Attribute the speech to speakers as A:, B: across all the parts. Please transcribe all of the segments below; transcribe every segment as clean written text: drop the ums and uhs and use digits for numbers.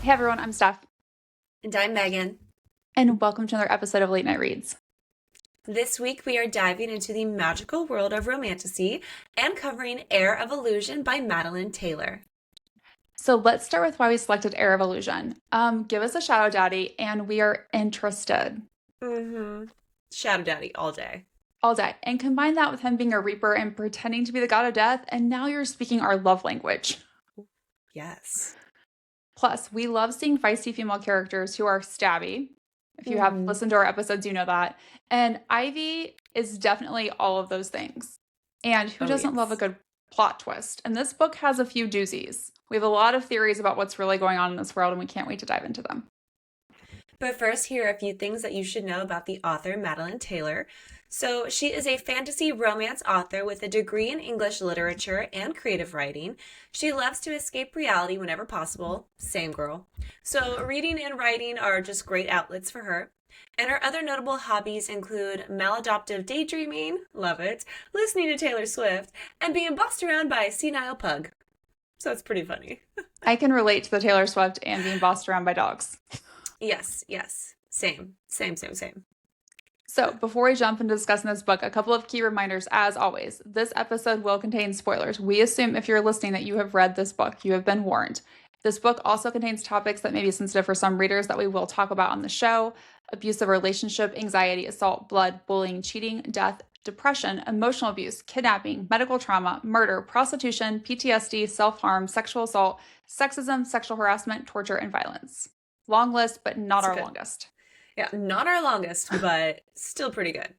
A: Hey everyone, I'm Steph,
B: And I'm Megan.
A: and welcome to another episode of Late Night Reads.
B: This week we are diving into the magical world of romantasy and covering Heir of Illusion by Madeline Taylor.
A: So let's start with why we selected Heir of Illusion. Give us a shadow daddy, and we are interested
B: Mm-hmm. Shadow Daddy all day.
A: all day. And combine that with him being a reaper and pretending to be the god of death, and now you're speaking our love language.
B: Yes.
A: Plus, we love seeing feisty female characters who are stabby. If you have
B: Mm-hmm.
A: listened to our episodes, you know that. And Ivy is definitely all of those things. And who
B: Oh,
A: doesn't love a
B: yes.
A: good plot twist? And this book has a few doozies. We have a lot of theories about what's really going on in this world, and we can't wait to dive into them.
B: But first, here are a few things that you should know about the author, Madeline Taylor. So, she is a fantasy romance author with a degree in English literature and creative writing. She loves to escape reality whenever possible. Same girl. So, reading and writing are just great outlets for her. And her other notable hobbies include maladoptive daydreaming, love it, listening to Taylor Swift, and being bossed around by a senile pug. So, it's pretty funny.
A: I can relate to the Taylor Swift and being bossed around by dogs.
B: Yes, yes. Same, same, same, same.
A: So, before we jump into discussing this book, a couple of key reminders as always. This episode will contain spoilers. We assume if you're listening that you have read this book, you have been warned. This book also contains topics that may be sensitive for some readers that we will talk about on the show: abusive relationship, anxiety, assault, blood, bullying, cheating, death, depression, emotional abuse, kidnapping, medical trauma, murder, prostitution, PTSD, self harm, sexual assault, sexism, sexual harassment, torture, and violence. Long list, but not
B: It's
A: our
B: good.
A: longest.
B: Yeah, not our longest, but still pretty good.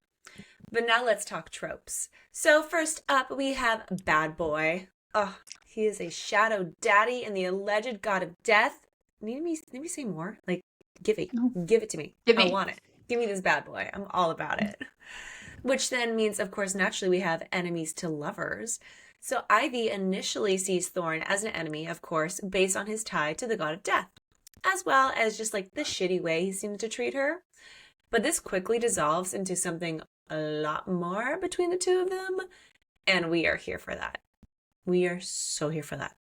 B: But now let's talk tropes. So first up, we have Bad Boy. Oh, he is a shadow daddy and the alleged god of death. Need me say more? Like, give it to me.
A: Give
B: I
A: me.
B: want it. Give me this bad boy. I'm all about it. Which then means, of course, naturally we have enemies to lovers. So Ivy initially sees Thorne as an enemy, of course, based on his tie to the god of death, as well as just like the shitty way he seems to treat her. But this quickly dissolves into something a lot more between the two of them, and we are here for that. We are so here for that.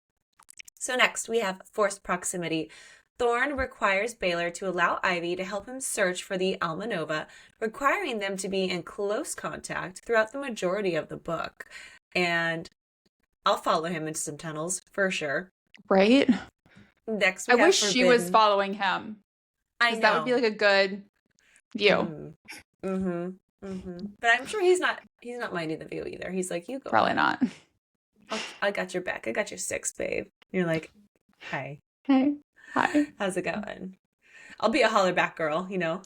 B: So next, we have forced proximity. Thorne requires Baylor to allow Ivy to help him search for the Alma Nova, requiring them to be in close contact throughout the majority of the book. And I'll follow him into some tunnels for sure.
A: Right?
B: Next,
A: I
B: we have
A: wish she was
B: Forbidden.
A: following him
B: I
A: because that would be
B: know.
A: like a good view.
B: Mm. Mm-hmm. Mm-hmm. But I'm sure he's not minding the view either. He's like, you go
A: Probably
B: ahead.
A: not.
B: I got your back. I got your six, babe. You're like, hi,
A: Hey, hi.
B: how's it going? I'll be a holler back girl, you know.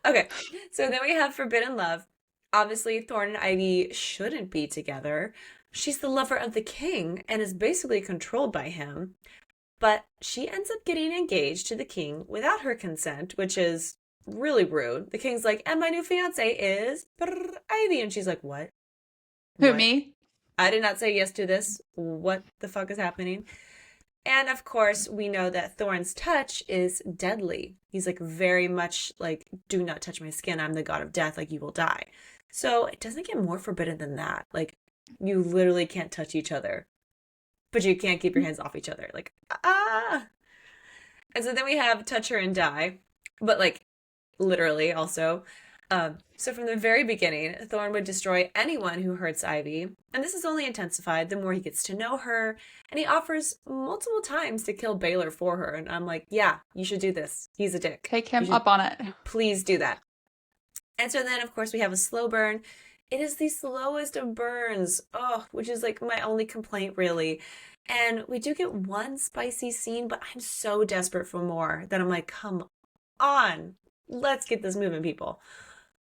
B: Okay, so then we have Forbidden Love. Obviously, Thorne and Ivy shouldn't be together. She's the lover of the king and is basically controlled by him. But she ends up getting engaged to the king without her consent, which is really rude. The king's like, and my new fiance is Ivy. And she's like, what?
A: Who,
B: What?
A: me?
B: I did not say yes to this. What the fuck is happening? And of course, we know that Thorne's touch is deadly. He's like very much like, do not touch my skin. I'm the god of death. Like, you will die. So it doesn't get more forbidden than that. Like, you literally can't touch each other, but you can't keep your hands off each other. Like, ah. And so then we have touch her and die, but like literally also. So from the very beginning, Thorne would destroy anyone who hurts Ivy, and this is only intensified the more he gets to know her, and he offers multiple times to kill Baylor for her, and I'm like, yeah, you should do this. He's a dick.
A: Take
B: You
A: him
B: should
A: up on it.
B: please do that. And so then, of course, we have a slow burn. It is the slowest of burns, oh, which is like my only complaint, really. And we do get one spicy scene, but I'm so desperate for more that I'm like, come on, let's get this moving, people.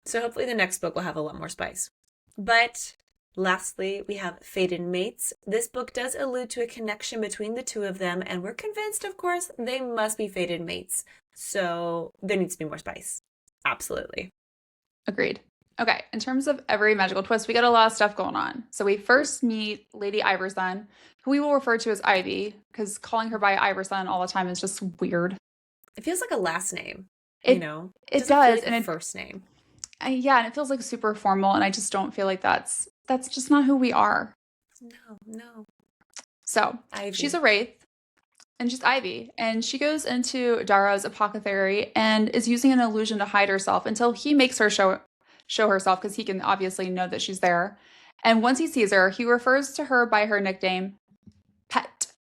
B: So hopefully the next book will have a lot more spice. But lastly, we have Fated Mates. This book does allude to a connection between the two of them, and we're convinced, of course, they must be fated mates. So there needs to be more spice. Absolutely.
A: Agreed. Okay, in terms of every magical twist, we got a lot of stuff going on. So we first meet Lady Iverson, who we will refer to as Ivy, because calling her by Iverson all the time is just weird.
B: It feels like a last name, you
A: It
B: know? It
A: it
B: doesn't feel
A: does,
B: like a
A: and
B: first name.
A: yeah, and it feels like super formal, and I just don't feel like that's just not who we are.
B: No, no.
A: So she's a
B: Ivy.
A: wraith. And she's Ivy. And she goes into Darrow's apothecary and is using an illusion to hide herself until he makes her show herself because he can obviously know that she's there. And once he sees her, he refers to her by her nickname, Pet,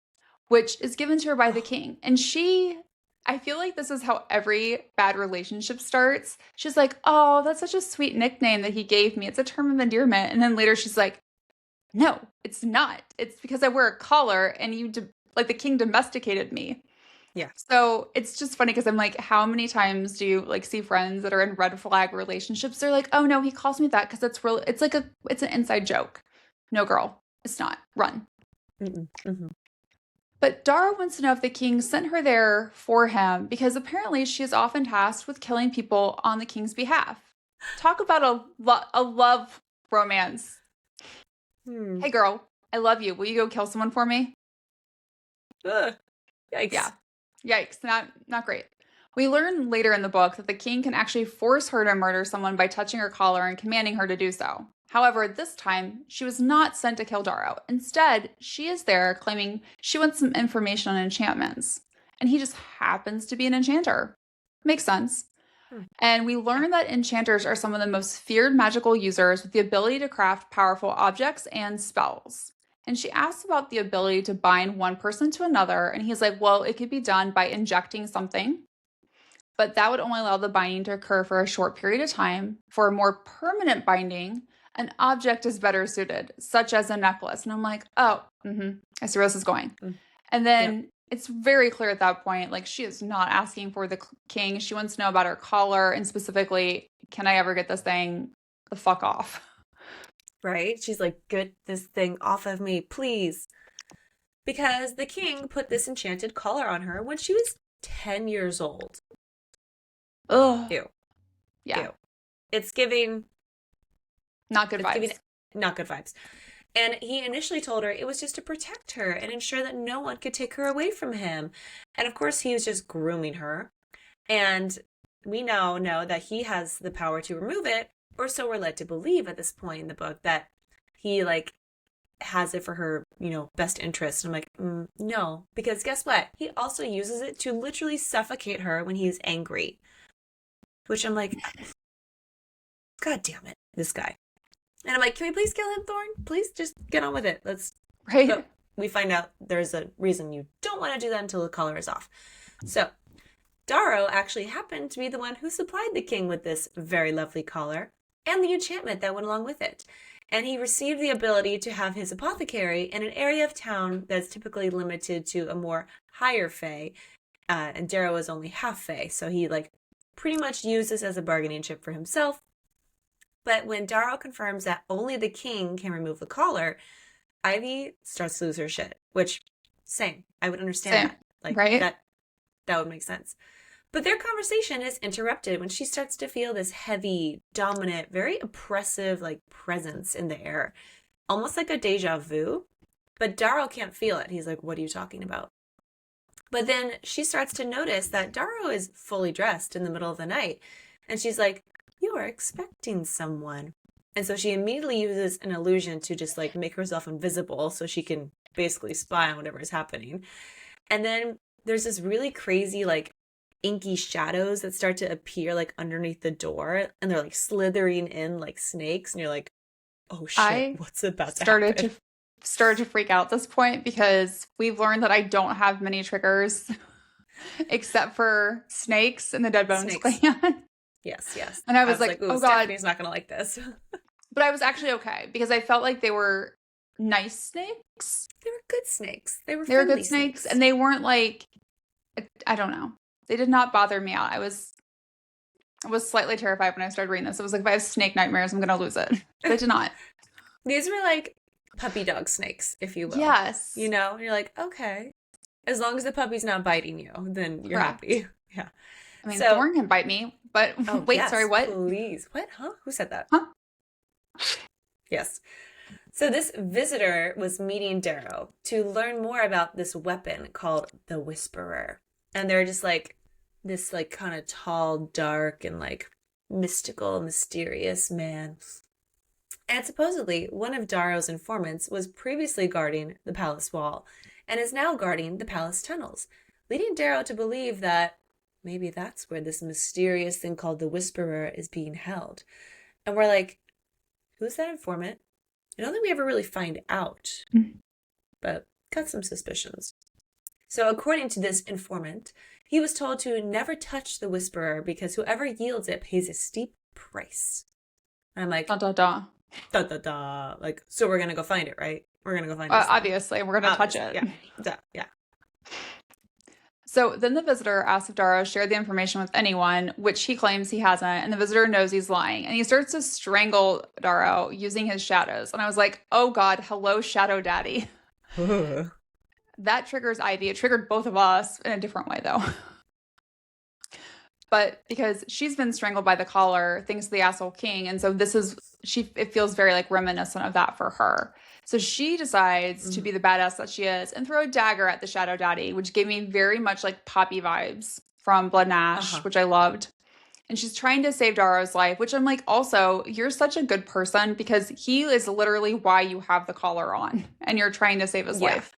A: which is given to her by the king. And I feel like this is how every bad relationship starts. She's like, oh, that's such a sweet nickname that he gave me. It's a term of endearment. And then later she's like, no, it's not. It's because I wear a collar and like the king domesticated me.
B: Yeah.
A: So it's just funny because I'm like, how many times do you like see friends that are in red flag relationships? They're like, oh no, he calls me that because it's real. It's it's an inside joke. No, girl, it's not. Run.
B: Mm-hmm.
A: But Darrow wants to know if the king sent her there for him because apparently she is often tasked with killing people on the king's behalf. Talk about a love romance. Hey girl, I love you. Will you go kill someone for me?
B: Ugh. Yikes.
A: Yeah. Yikes. Not great. We learn later in the book that the king can actually force her to murder someone by touching her collar and commanding her to do so. However, this time, she was not sent to kill Darrow. Instead, she is there claiming she wants some information on enchantments. And he just happens to be an enchanter. Makes sense. And we learn that enchanters are some of the most feared magical users with the ability to craft powerful objects and spells. And she asks about the ability to bind one person to another. And he's like, well, it could be done by injecting something, but that would only allow the binding to occur for a short period of time. For a more permanent binding, an object is better suited, such as a necklace. And I'm like, oh, I see where this is going. And then it's very clear at that point, like she is not asking for the king. She wants to know about her collar and specifically, can I ever get this thing the fuck off?
B: Right? She's like, get this thing off of me, please. Because the king put this enchanted collar on her when she was 10 years old.
A: Ugh.
B: Ew.
A: Yeah.
B: Ew. It's giving...
A: Not good vibes.
B: Not good vibes. And he initially told her it was just to protect her and ensure that no one could take her away from him. And of course, he was just grooming her. And we now know that he has the power to remove it, or so we're led to believe at this point in the book, that he like has it for her, best interest. And I'm like, no, because guess what? He also uses it to literally suffocate her when he's angry. Which I'm like, God damn it, this guy. And I'm like, can we please kill him, Thorne? Please just get on with it.
A: Right.
B: But we find out there's a reason you don't want to do that until the collar is off. So Darrow actually happened to be the one who supplied the king with this very lovely collar and the enchantment that went along with it. And he received the ability to have his apothecary in an area of town that's typically limited to a more higher fae. And Darrow is only half fae. So he pretty much used this as a bargaining chip for himself. But when Darrow confirms that only the king can remove the collar, Ivy starts to lose her shit, which, same. I would understand that.
A: Right?
B: That would make sense. But their conversation is interrupted when she starts to feel this heavy, dominant, very oppressive, presence in the air. Almost like a deja vu. But Darrow can't feel it. He's like, what are you talking about? But then she starts to notice that Darrow is fully dressed in the middle of the night. And she's like, you are expecting someone. And so she immediately uses an illusion to just make herself invisible so she can basically spy on whatever is happening. And then there's this really crazy inky shadows that start to appear underneath the door, and they're slithering in like snakes, and you're like, oh shit, what's about to happen?
A: Started to freak out at this point because we've learned that I don't have many triggers except for snakes and the Dead Bones clan.
B: Yes.
A: And I was like, oh god,
B: Stephanie's not gonna like this.
A: But I was actually okay because I felt like they were nice snakes.
B: They were good snakes. They were
A: good snakes, and they weren't I don't know. They did not bother me out. I was slightly terrified when I started reading this. I was like, if I have snake nightmares, I'm gonna lose it. But I did not.
B: These were puppy dog snakes, if you will.
A: Yes.
B: And you're like, okay. As long as the puppy's not biting you, then you're happy. Yeah.
A: I mean, Thorne can bite me, but wait,
B: yes,
A: sorry, what?
B: Please. What? Huh? Who said that?
A: Huh?
B: Yes. So this visitor was meeting Darrow to learn more about this weapon called the Whisperer. And they're just this kind of tall, dark, and mystical, mysterious man. And supposedly, one of Darrow's informants was previously guarding the palace wall and is now guarding the palace tunnels, leading Darrow to believe that maybe that's where this mysterious thing called the Whisperer is being held. And we're like, who's that informant? I don't think we ever really find out, but got some suspicions. So according to this informant, he was told to never touch the Whisperer because whoever yields it pays a steep price. And I'm like,
A: Da da da.
B: da da da. Like, so we're gonna go find it, right? We're gonna go find it.
A: Obviously, we're gonna touch it.
B: Yeah. Duh, yeah.
A: So then the visitor asks if Darrow shared the information with anyone, which he claims he hasn't, and the visitor knows he's lying. And he starts to strangle Darrow using his shadows. And I was like, oh God, hello, Shadow Daddy. That triggers Ivy. It triggered both of us in a different way, though. But because she's been strangled by the collar thanks to the asshole king, and so it feels very like reminiscent of that for her. So she decides to be the badass that she is and throw a dagger at the Shadow Daddy, which gave me very much like Poppy vibes from Blood and Ash, which I loved. And she's trying to save Darrow's life, which I'm like, also, you're such a good person because he is literally why you have the collar on and you're trying to save his life.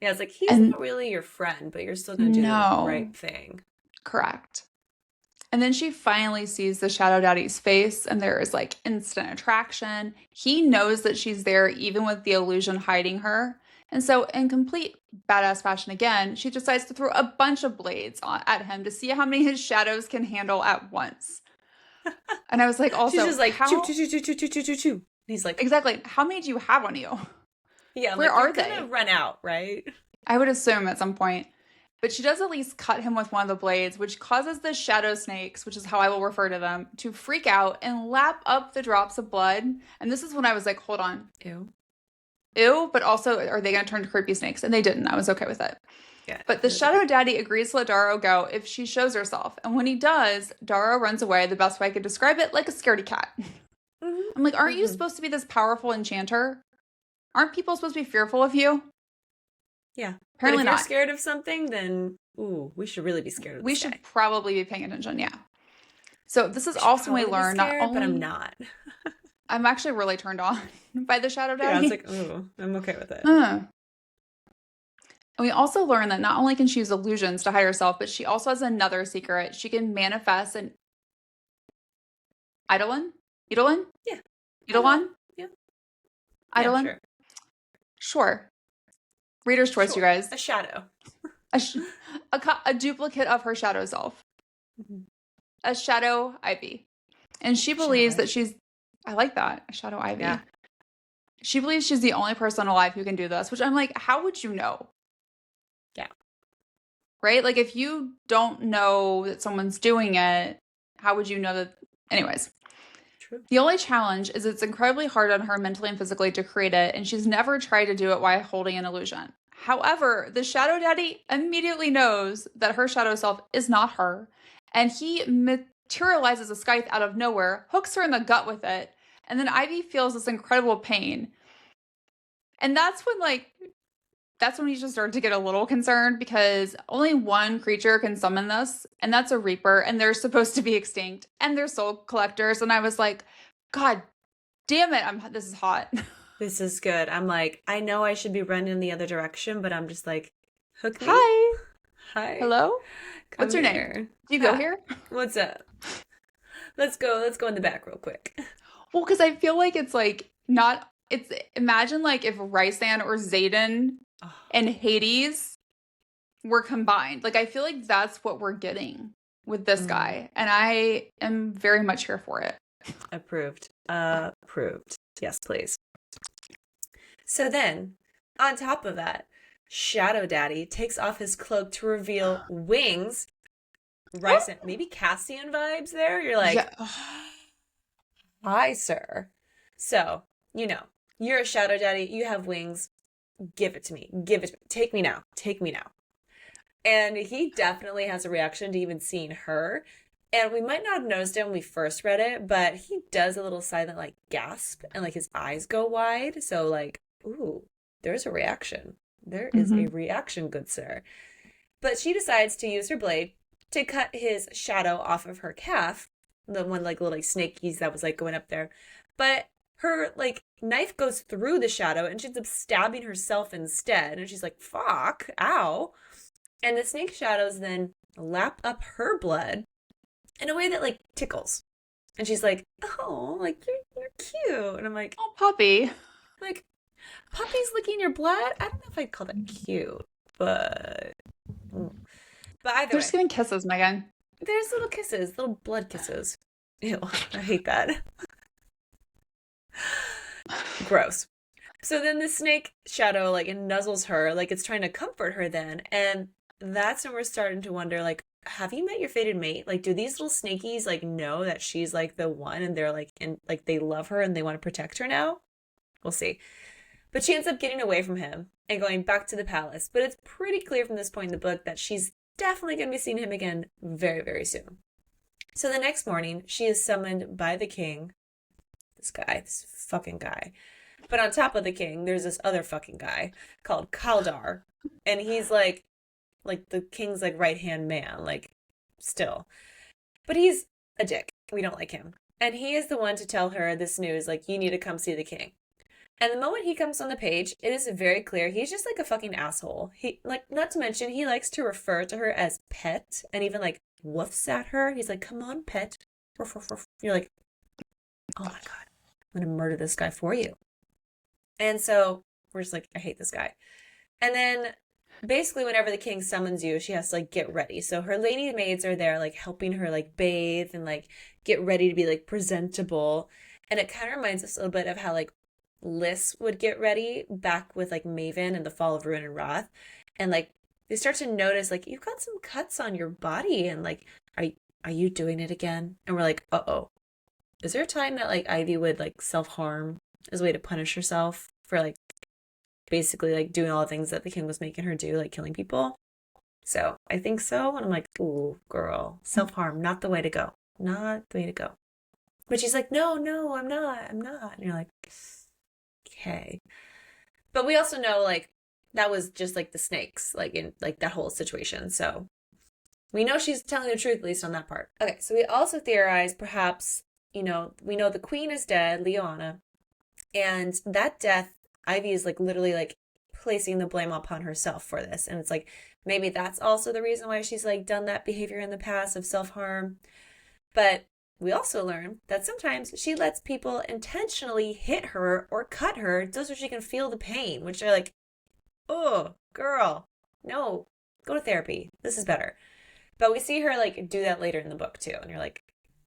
B: Yeah, it's like, he's not really your friend, but you're still going to do the right thing.
A: Correct. And then she finally sees the Shadow Daddy's face, and there is like instant attraction. He knows that she's there, even with the illusion hiding her. And so, in complete badass fashion again, she decides to throw a bunch of blades at him to see how many his shadows can handle at once. And I was like, also,
B: she's just like, choo, choo, choo, choo, choo, choo, choo, choo. He's like,
A: exactly. How many do you have on you?
B: Yeah,
A: where are they?
B: Gonna run out, right?
A: I would assume at some point. But she does at least cut him with one of the blades, which causes the shadow snakes, which is how I will refer to them, to freak out and lap up the drops of blood. And this is when I was like, hold on. Ew, but also, are they going to turn to creepy snakes? And they didn't. I was okay with it. Yeah, but the Shadow Daddy agrees to let Darrow go if she shows herself. And when he does, Darrow runs away, the best way I could describe it, like a scaredy cat. I'm like, aren't you supposed to be this powerful enchanter? Aren't people supposed to be fearful of you?
B: Yeah.
A: Apparently
B: but if
A: not.
B: You're scared of something, then we should really be scared of
A: We should probably be paying attention, yeah. So this is also when we learn not only...
B: But I'm not.
A: I'm actually really turned on by the Shadow Daddy.
B: Yeah, I was like, ooh, I'm okay with it.
A: And we also learn that not only can she use illusions to hide herself, but she also has another secret. She can manifest an Eidolon? Eidolon?
B: Yeah.
A: Eidolon?
B: Yeah.
A: Eidolon?
B: Yeah,
A: sure. Reader's choice, you guys.
B: A shadow.
A: A duplicate of her shadow self. A shadow Ivy. And she believes that she's... I like that. A shadow Ivy. Yeah. She believes she's the only person alive who can do this, which I'm like, how would you know?
B: Yeah.
A: Right? Like, if you don't know that someone's doing it, how would you know that? Anyways.
B: True.
A: The only challenge is it's incredibly hard on her mentally and physically to create it, and she's never tried to do it while holding an illusion. However, the Shadow Daddy immediately knows that her shadow self is not her, and he materializes a scythe out of nowhere, hooks her in the gut with it, and then Ivy feels this incredible pain. And that's when we just started to get a little concerned, because only one creature can summon this, and that's a Reaper, and they're supposed to be extinct, and they're soul collectors. And I was like, God damn it, this is hot.
B: This is good. I'm like, I know I should be running in the other direction, but I'm just like, hook me. Hi.
A: Hello? What's your name? Do you go here?
B: What's up? Let's go in the back real quick.
A: Well, because I feel like it's like not... imagine like if Rysand or Xaden and Hades were combined. Like, I feel like that's what we're getting with this guy. And I am very much here for it.
B: Approved. Yes, please. So then, on top of that, Shadow Daddy takes off his cloak to reveal wings. Rysand, maybe Cassian vibes there? You're like, yeah. Hi, sir. So, you're a Shadow Daddy. You have wings. Give it to me. Take me now. And he definitely has a reaction to even seeing her. And we might not have noticed it when we first read it, but he does a little silent, like, gasp, and, like, his eyes go wide. So, like, ooh, there's a reaction. There is a reaction, good sir. But she decides to use her blade to cut his shadow off of her calf. The one, like, little, like, snakies that was, like, going up there. But her like knife goes through the shadow and she ends up stabbing herself instead. And she's like, fuck, ow. And the snake shadows then lap up her blood in a way that like tickles. And she's like, oh, like you're cute. And I'm
A: Oh, puppy.
B: like, puppies licking your blood? I don't know if I'd call that cute, but either
A: They're
B: way,
A: just giving kisses, Megan.
B: there's little kisses, little blood kisses. Ew, I hate that. Gross. So then the snake shadow like nuzzles her, like it's trying to comfort her then, and that's when we're starting to wonder, like, have you met your fated mate? Like, do these little snakies like know that she's like the one, and they're like, and like they love her and they want to protect her now? We'll see. But she ends up getting away from him and going back to the palace. But it's pretty clear from this point in the book that she's definitely going to be seeing him again very, very soon. So the next morning, she is summoned by the king. This fucking guy. But on top of the king, there's this other fucking guy called Kaldar. And he's like the king's like right-hand man, like still. But he's a dick. We don't like him. And he is the one to tell her this news, like, you need to come see the king. And the moment he comes on the page, it is very clear he's just like a fucking asshole. He, like, not to mention, he likes to refer to her as pet and even like woofs at her. He's like, come on, pet. You're like, oh my God, I'm going to murder this guy for you. And so we're just like, I hate this guy. And then basically whenever the king summons you, she has to like get ready. So her lady maids are there like helping her like bathe and like get ready to be like presentable. And it kind of reminds us a little bit of how like Lys would get ready back with like Maven and the Fall of Ruin and Wrath. And like they start to notice like you've got some cuts on your body and like are you doing it again? And we're like, uh-oh. Is there a time that like Ivy would like self-harm as a way to punish herself for like basically like doing all the things that the king was making her do, like killing people? So I think so. And I'm like, ooh, girl, self-harm, not the way to go. Not the way to go. But she's like, no, I'm not. And you're like, okay. But we also know like that was just like the snakes, like in like that whole situation. So we know she's telling the truth, at least on that part. Okay, so we also theorize perhaps, we know the queen is dead, Leona, and that death, Ivy is like literally like placing the blame upon herself for this. And it's like maybe that's also the reason why she's like done that behavior in the past of self-harm. But we also learn that sometimes she lets people intentionally hit her or cut her just so she can feel the pain, which are like, oh, girl, no, go to therapy. This is better. But we see her like do that later in the book too. And you're like,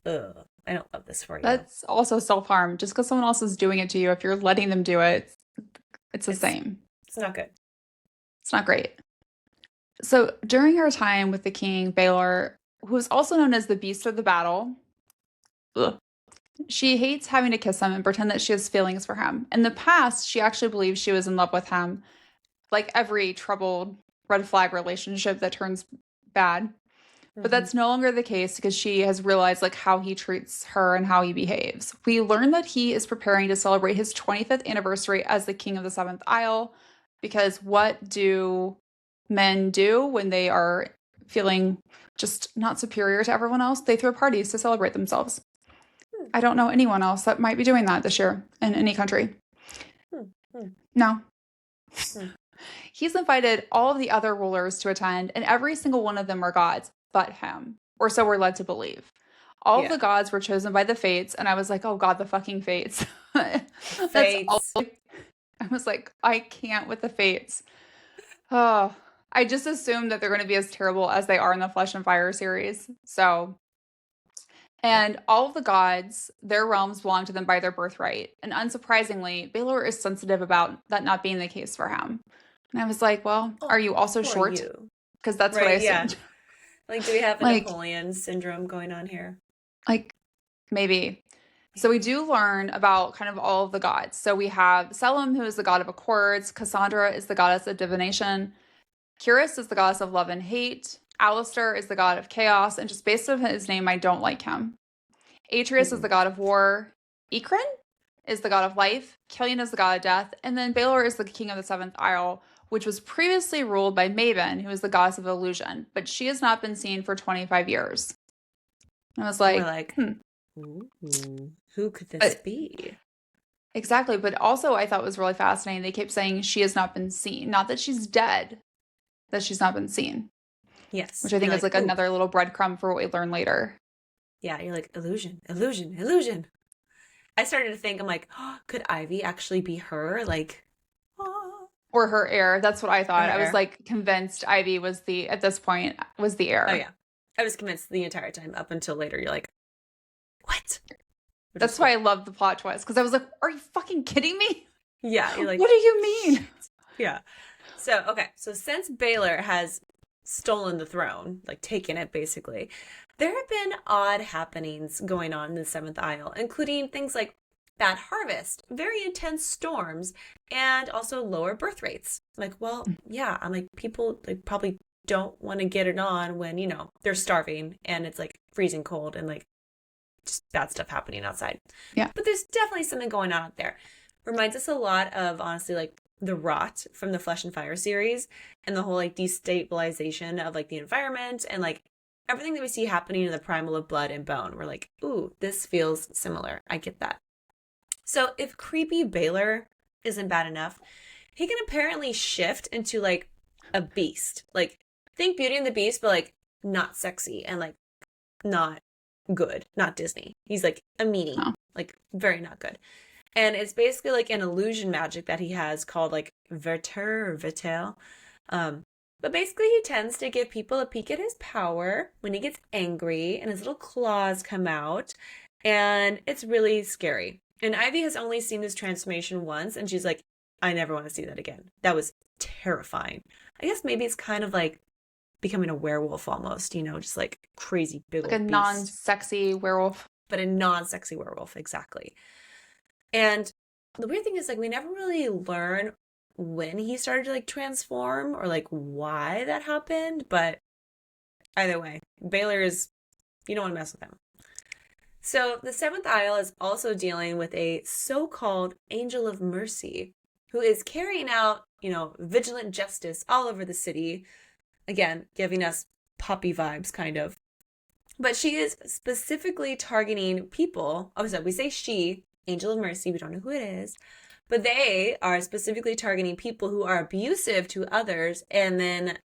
B: ugh, I don't love this for you.
A: That's also self-harm. Just because someone else is doing it to you, if you're letting them do it, it's the same.
B: It's not good.
A: It's not great. So during her time with the king, Baylor, who is also known as the Beast of the Battle, ugh, she hates having to kiss him and pretend that she has feelings for him. In the past, she actually believes she was in love with him, like every troubled red flag relationship that turns bad. But that's no longer the case because she has realized like how he treats her and how he behaves. We learn that he is preparing to celebrate his 25th anniversary as the King of the Seventh Isle, because what do men do when they are feeling just not superior to everyone else? They throw parties to celebrate themselves. I don't know anyone else that might be doing that this year in any country. No. He's invited all of the other rulers to attend, and every single one of them are gods but him, or so we're led to believe. All of the gods were chosen by the fates, and I was like, oh God, the fucking fates.
B: Fates.
A: I was like, I can't with the fates. Oh, I just assumed that they're going to be as terrible as they are in the Flesh and Fire series. So, and all of the gods, their realms belong to them by their birthright. And unsurprisingly, Baylor is sensitive about that not being the case for him. And I was like, well, are you also short? Because that's what I assumed.
B: Yeah. Like, do we have a Napoleon syndrome going on here?
A: Like, maybe. So we do learn about kind of all of the gods. So we have Selim, who is the god of accords. Cassandra is the goddess of divination. Curis is the goddess of love and hate. Alistair is the god of chaos. And just based on his name, I don't like him. Atreus is the god of war. Ikrin is the god of life. Killian is the god of death. And then Baylor is the king of the Seventh Isle, which was previously ruled by Maven, who is the goddess of illusion. But she has not been seen for 25 years. And I was like,
B: Ooh, who could this be?
A: Exactly. But also, I thought was really fascinating. They kept saying she has not been seen. Not that she's dead, that she's not been seen,
B: Yes.
A: which I
B: And
A: think
B: you're
A: is
B: like,
A: like
B: ooh,
A: another little breadcrumb for what we learn later.
B: yeah, you're like, illusion, illusion, illusion. I started to think, I'm like, oh, could Ivy actually be her? Like, oh,
A: Or her heir. That's what I
B: or
A: thought.
B: her
A: I was
B: heir.
A: like convinced Ivy was at this point, was the
B: Oh,
A: heir.
B: yeah. I was convinced the entire time up until later. You're like, what? Which is
A: That's why
B: cool.
A: I love the plot twist because I was like, are you fucking kidding me?
B: Yeah, you're like,
A: What do you
B: shit.
A: mean?
B: Yeah. So, okay. So, since Baylor has stolen the throne, like taken it basically, there have been odd happenings going on in the Seventh Isle, including things like bad harvest, very intense storms, and also lower birth rates. Like, well, yeah, I'm like, people like probably don't want to get it on when, they're starving and it's like freezing cold and like just bad stuff happening outside.
A: Yeah.
B: But there's definitely something going on out there. Reminds us a lot of, honestly, like the rot from the Flesh and Fire series and the whole like destabilization of like the environment and like everything that we see happening in the primal of blood and bone. We're like, ooh, this feels similar. I get that. So if creepy Baylor isn't bad enough, he can apparently shift into like a beast. Like think Beauty and the Beast, but like not sexy and like not good, not Disney. He's like a meanie,
A: Oh.
B: like very not good. And it's basically like an illusion magic that he has called like Verter or Vitel. But basically he tends to give people a peek at his power when he gets angry and his little claws come out. And it's really scary. And Ivy has only seen this transformation once and she's like, I never want to see that again. That was terrifying. I guess maybe it's kind of like becoming a werewolf almost, just like crazy big
A: Like
B: old
A: a
B: beast.
A: non-sexy werewolf.
B: But a non-sexy werewolf, exactly. And the weird thing is like we never really learn when he started to like transform or like why that happened, but either way, Baylor is you don't want to mess with him. So the Seventh Isle is also dealing with a so-called angel of mercy who is carrying out, vigilant justice all over the city. Again, giving us poppy vibes kind of. But she is specifically targeting people. Oh, so we say she, Angel of Mercy, we don't know who it is. But they are specifically targeting people who are abusive to others and then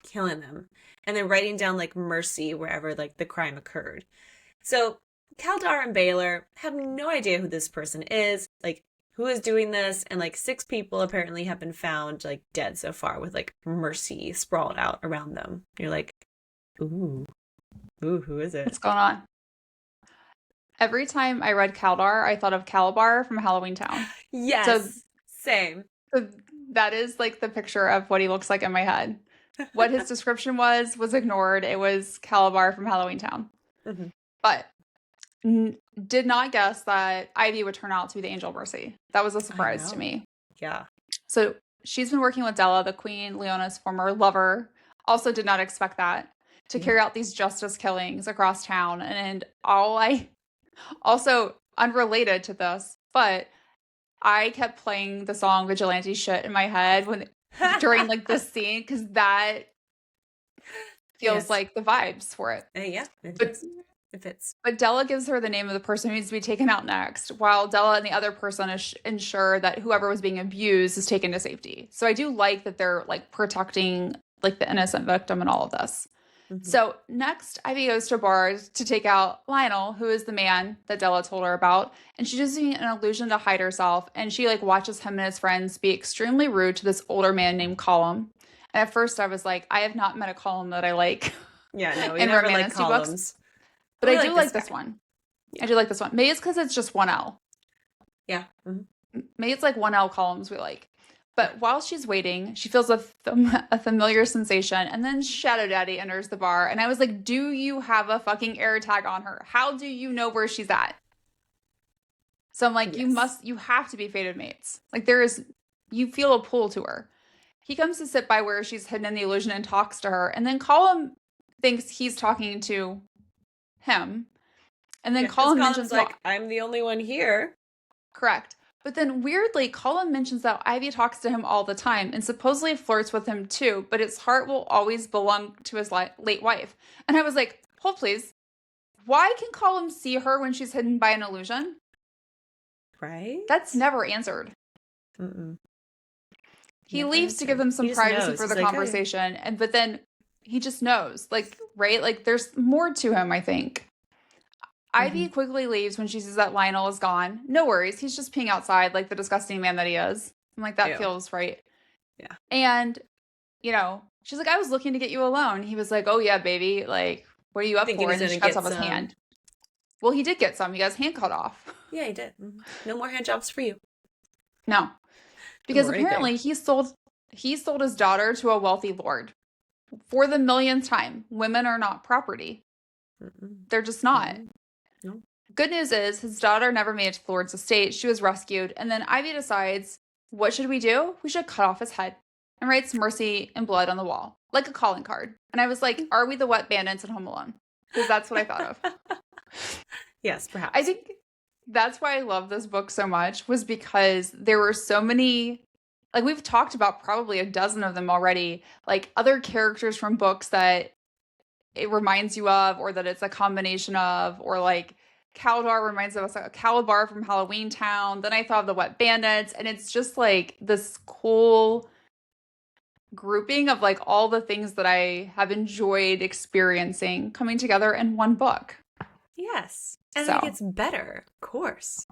B: killing them. And then writing down like mercy wherever like the crime occurred. So Kaldar and Baylor have no idea who this person is, like who is doing this, and like 6 people apparently have been found like dead so far with like mercy sprawled out around them. You're like, ooh, who is it?
A: What's going on? Every time I read Kaldar, I thought of Calabar from Halloween Town.
B: Yes, same.
A: So that is like the picture of what he looks like in my head. What his description was ignored. It was Calabar from Halloween Town.
B: Mm-hmm.
A: But did not guess that Ivy would turn out to be the Angel of Mercy. That was a surprise to me.
B: Yeah.
A: So she's been working with Della, the Queen Leona's former lover. Also did not expect that to carry out these justice killings across town. And also unrelated to this, but I kept playing the song Vigilante Shit in my head during like this scene because that feels like the vibes for it.
B: Yeah, it fits.
A: But Della gives her the name of the person who needs to be taken out next, while Della and the other person ensure that whoever was being abused is taken to safety. So I do like that they're like protecting like the innocent victim and all of this. Mm-hmm. So next, Ivy goes to a bar to take out Lionel, who is the man that Della told her about, and she's using an illusion to hide herself. And she like watches him and his friends be extremely rude to this older man named Colum. And at first, I was like, I have not met a Colum that I like.
B: Yeah, no, we never like Columns.
A: Books. But I do like this one. Yeah. I do like this one. Maybe it's because it's just one L.
B: Yeah. Mm-hmm.
A: Maybe it's like one L columns we like. But while she's waiting, she feels a familiar sensation, and then Shadow Daddy enters the bar, and I was like, do you have a fucking air tag on her? How do you know where she's at? So I'm like, you have to be fated mates. Like you feel a pull to her. He comes to sit by where she's hidden in the illusion and talks to her, and then Colum thinks he's talking to him. And then Colum mentions
B: like, I'm the only one here.
A: Correct. But then weirdly, Colum mentions that Ivy talks to him all the time and supposedly flirts with him too, but his heart will always belong to his late wife. And I was like, hold please. Why can Colum see her when she's hidden by an illusion?
B: Right?
A: That's never answered.
B: Mm-mm.
A: He
B: Never
A: leaves to give
B: answered.
A: them
B: He
A: some
B: just
A: privacy
B: knows.
A: for
B: He's
A: the
B: like, okay.
A: conversation, but then he just knows, like, right? Like, there's more to him, I think. Ivy
B: Hmm.
A: quickly leaves when she sees that Lionel is gone. No worries, he's just peeing outside like the disgusting man that he is. I'm like, that
B: Ew.
A: feels right.
B: Yeah.
A: And, she's like, I was looking to get you alone. He was like, oh yeah, baby, like, what are you up
B: Thinking
A: for?
B: he's
A: And then
B: gonna
A: she cuts
B: get
A: off his
B: some.
A: hand. Well, he did get some. He got his hand cut off.
B: Yeah, he did. No more hand jobs for you.
A: No, because
B: Or anything.
A: apparently he sold his daughter to a wealthy lord. For the millionth time, women are not property.
B: Mm-mm.
A: They're just not.
B: No.
A: Good news is his daughter never made it to the Lord's estate. She was rescued. And then Ivy decides, what should we do? We should cut off his head, and writes mercy in blood on the wall, like a calling card. And I was like, are we the wet bandits in Home Alone? Because that's what I thought of.
B: Yes, perhaps.
A: I think that's why I love this book so much, was because there were so many, like, we've talked about probably a dozen of them already, like other characters from books that it reminds you of, or that it's a combination of, or like Kaldar reminds us of Calabar from Halloween Town. Then I thought of the Wet Bandits, and it's just like this cool grouping of like all the things that I have enjoyed experiencing coming together in one book.
B: Yes. And
A: So
B: then it gets better, of course.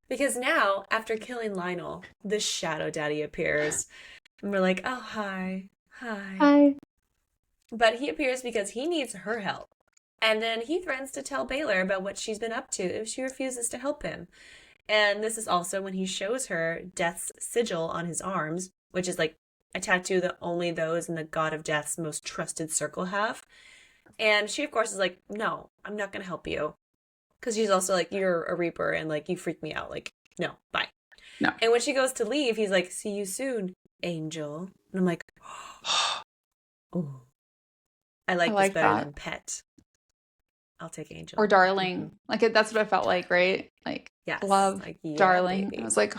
B: Because now, after killing Lionel, the Shadow Daddy appears. And we're like, oh, hi. Hi.
A: hi.
B: But he appears because he needs her help. And then he threatens to tell Baylor about what she's been up to if she refuses to help him. And this is also when he shows her Death's sigil on his arms, which is like a tattoo that only those in the God of Death's most trusted circle have. And she, of course, is like, no, I'm not going to help you. Because she's also like, you're a Reaper and like, you freak me out. Like, no, bye.
A: No.
B: And when she goes to leave, he's like, see you soon, Angel. And I'm like, oh, I like this better than Pet. I'll take Angel.
A: Or Darling. Like, that's what I felt like, right? Like,
B: yes.
A: love,
B: like, yeah,
A: Darling.
B: baby.
A: I was like,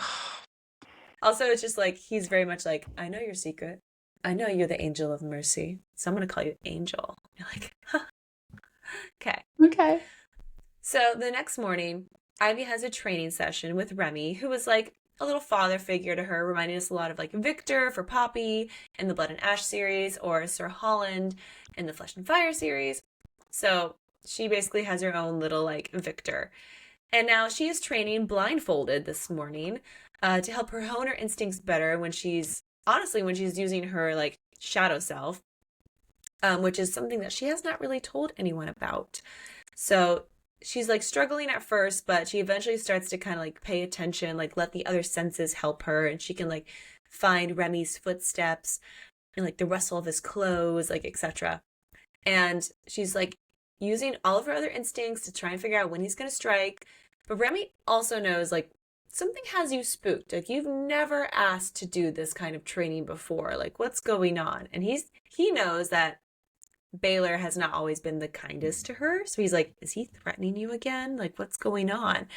B: also, it's just like, he's very much like, I know your secret. I know you're the angel of mercy. So I'm going to call you Angel. You're like, huh. Okay.
A: Okay.
B: So the next morning, Ivy has a training session with Remy, who was like a little father figure to her, reminding us a lot of like Victor for Poppy in the Blood and Ash series, or Sir Holland in the Flesh and Fire series. So she basically has her own little like Victor. And now she is training blindfolded this morning to help her hone her instincts better when she's using her like shadow self, which is something that she has not really told anyone about. So she's like struggling at first, but she eventually starts to kind of like pay attention, like let the other senses help her, and she can like find Remy's footsteps and like the rustle of his clothes, like etc. And she's like using all of her other instincts to try and figure out when he's going to strike. But Remy also knows like something has you spooked. Like you've never asked to do this kind of training before. Like what's going on? And he knows that Baylor has not always been the kindest to her. So he's like, is he threatening you again? Like what's going on?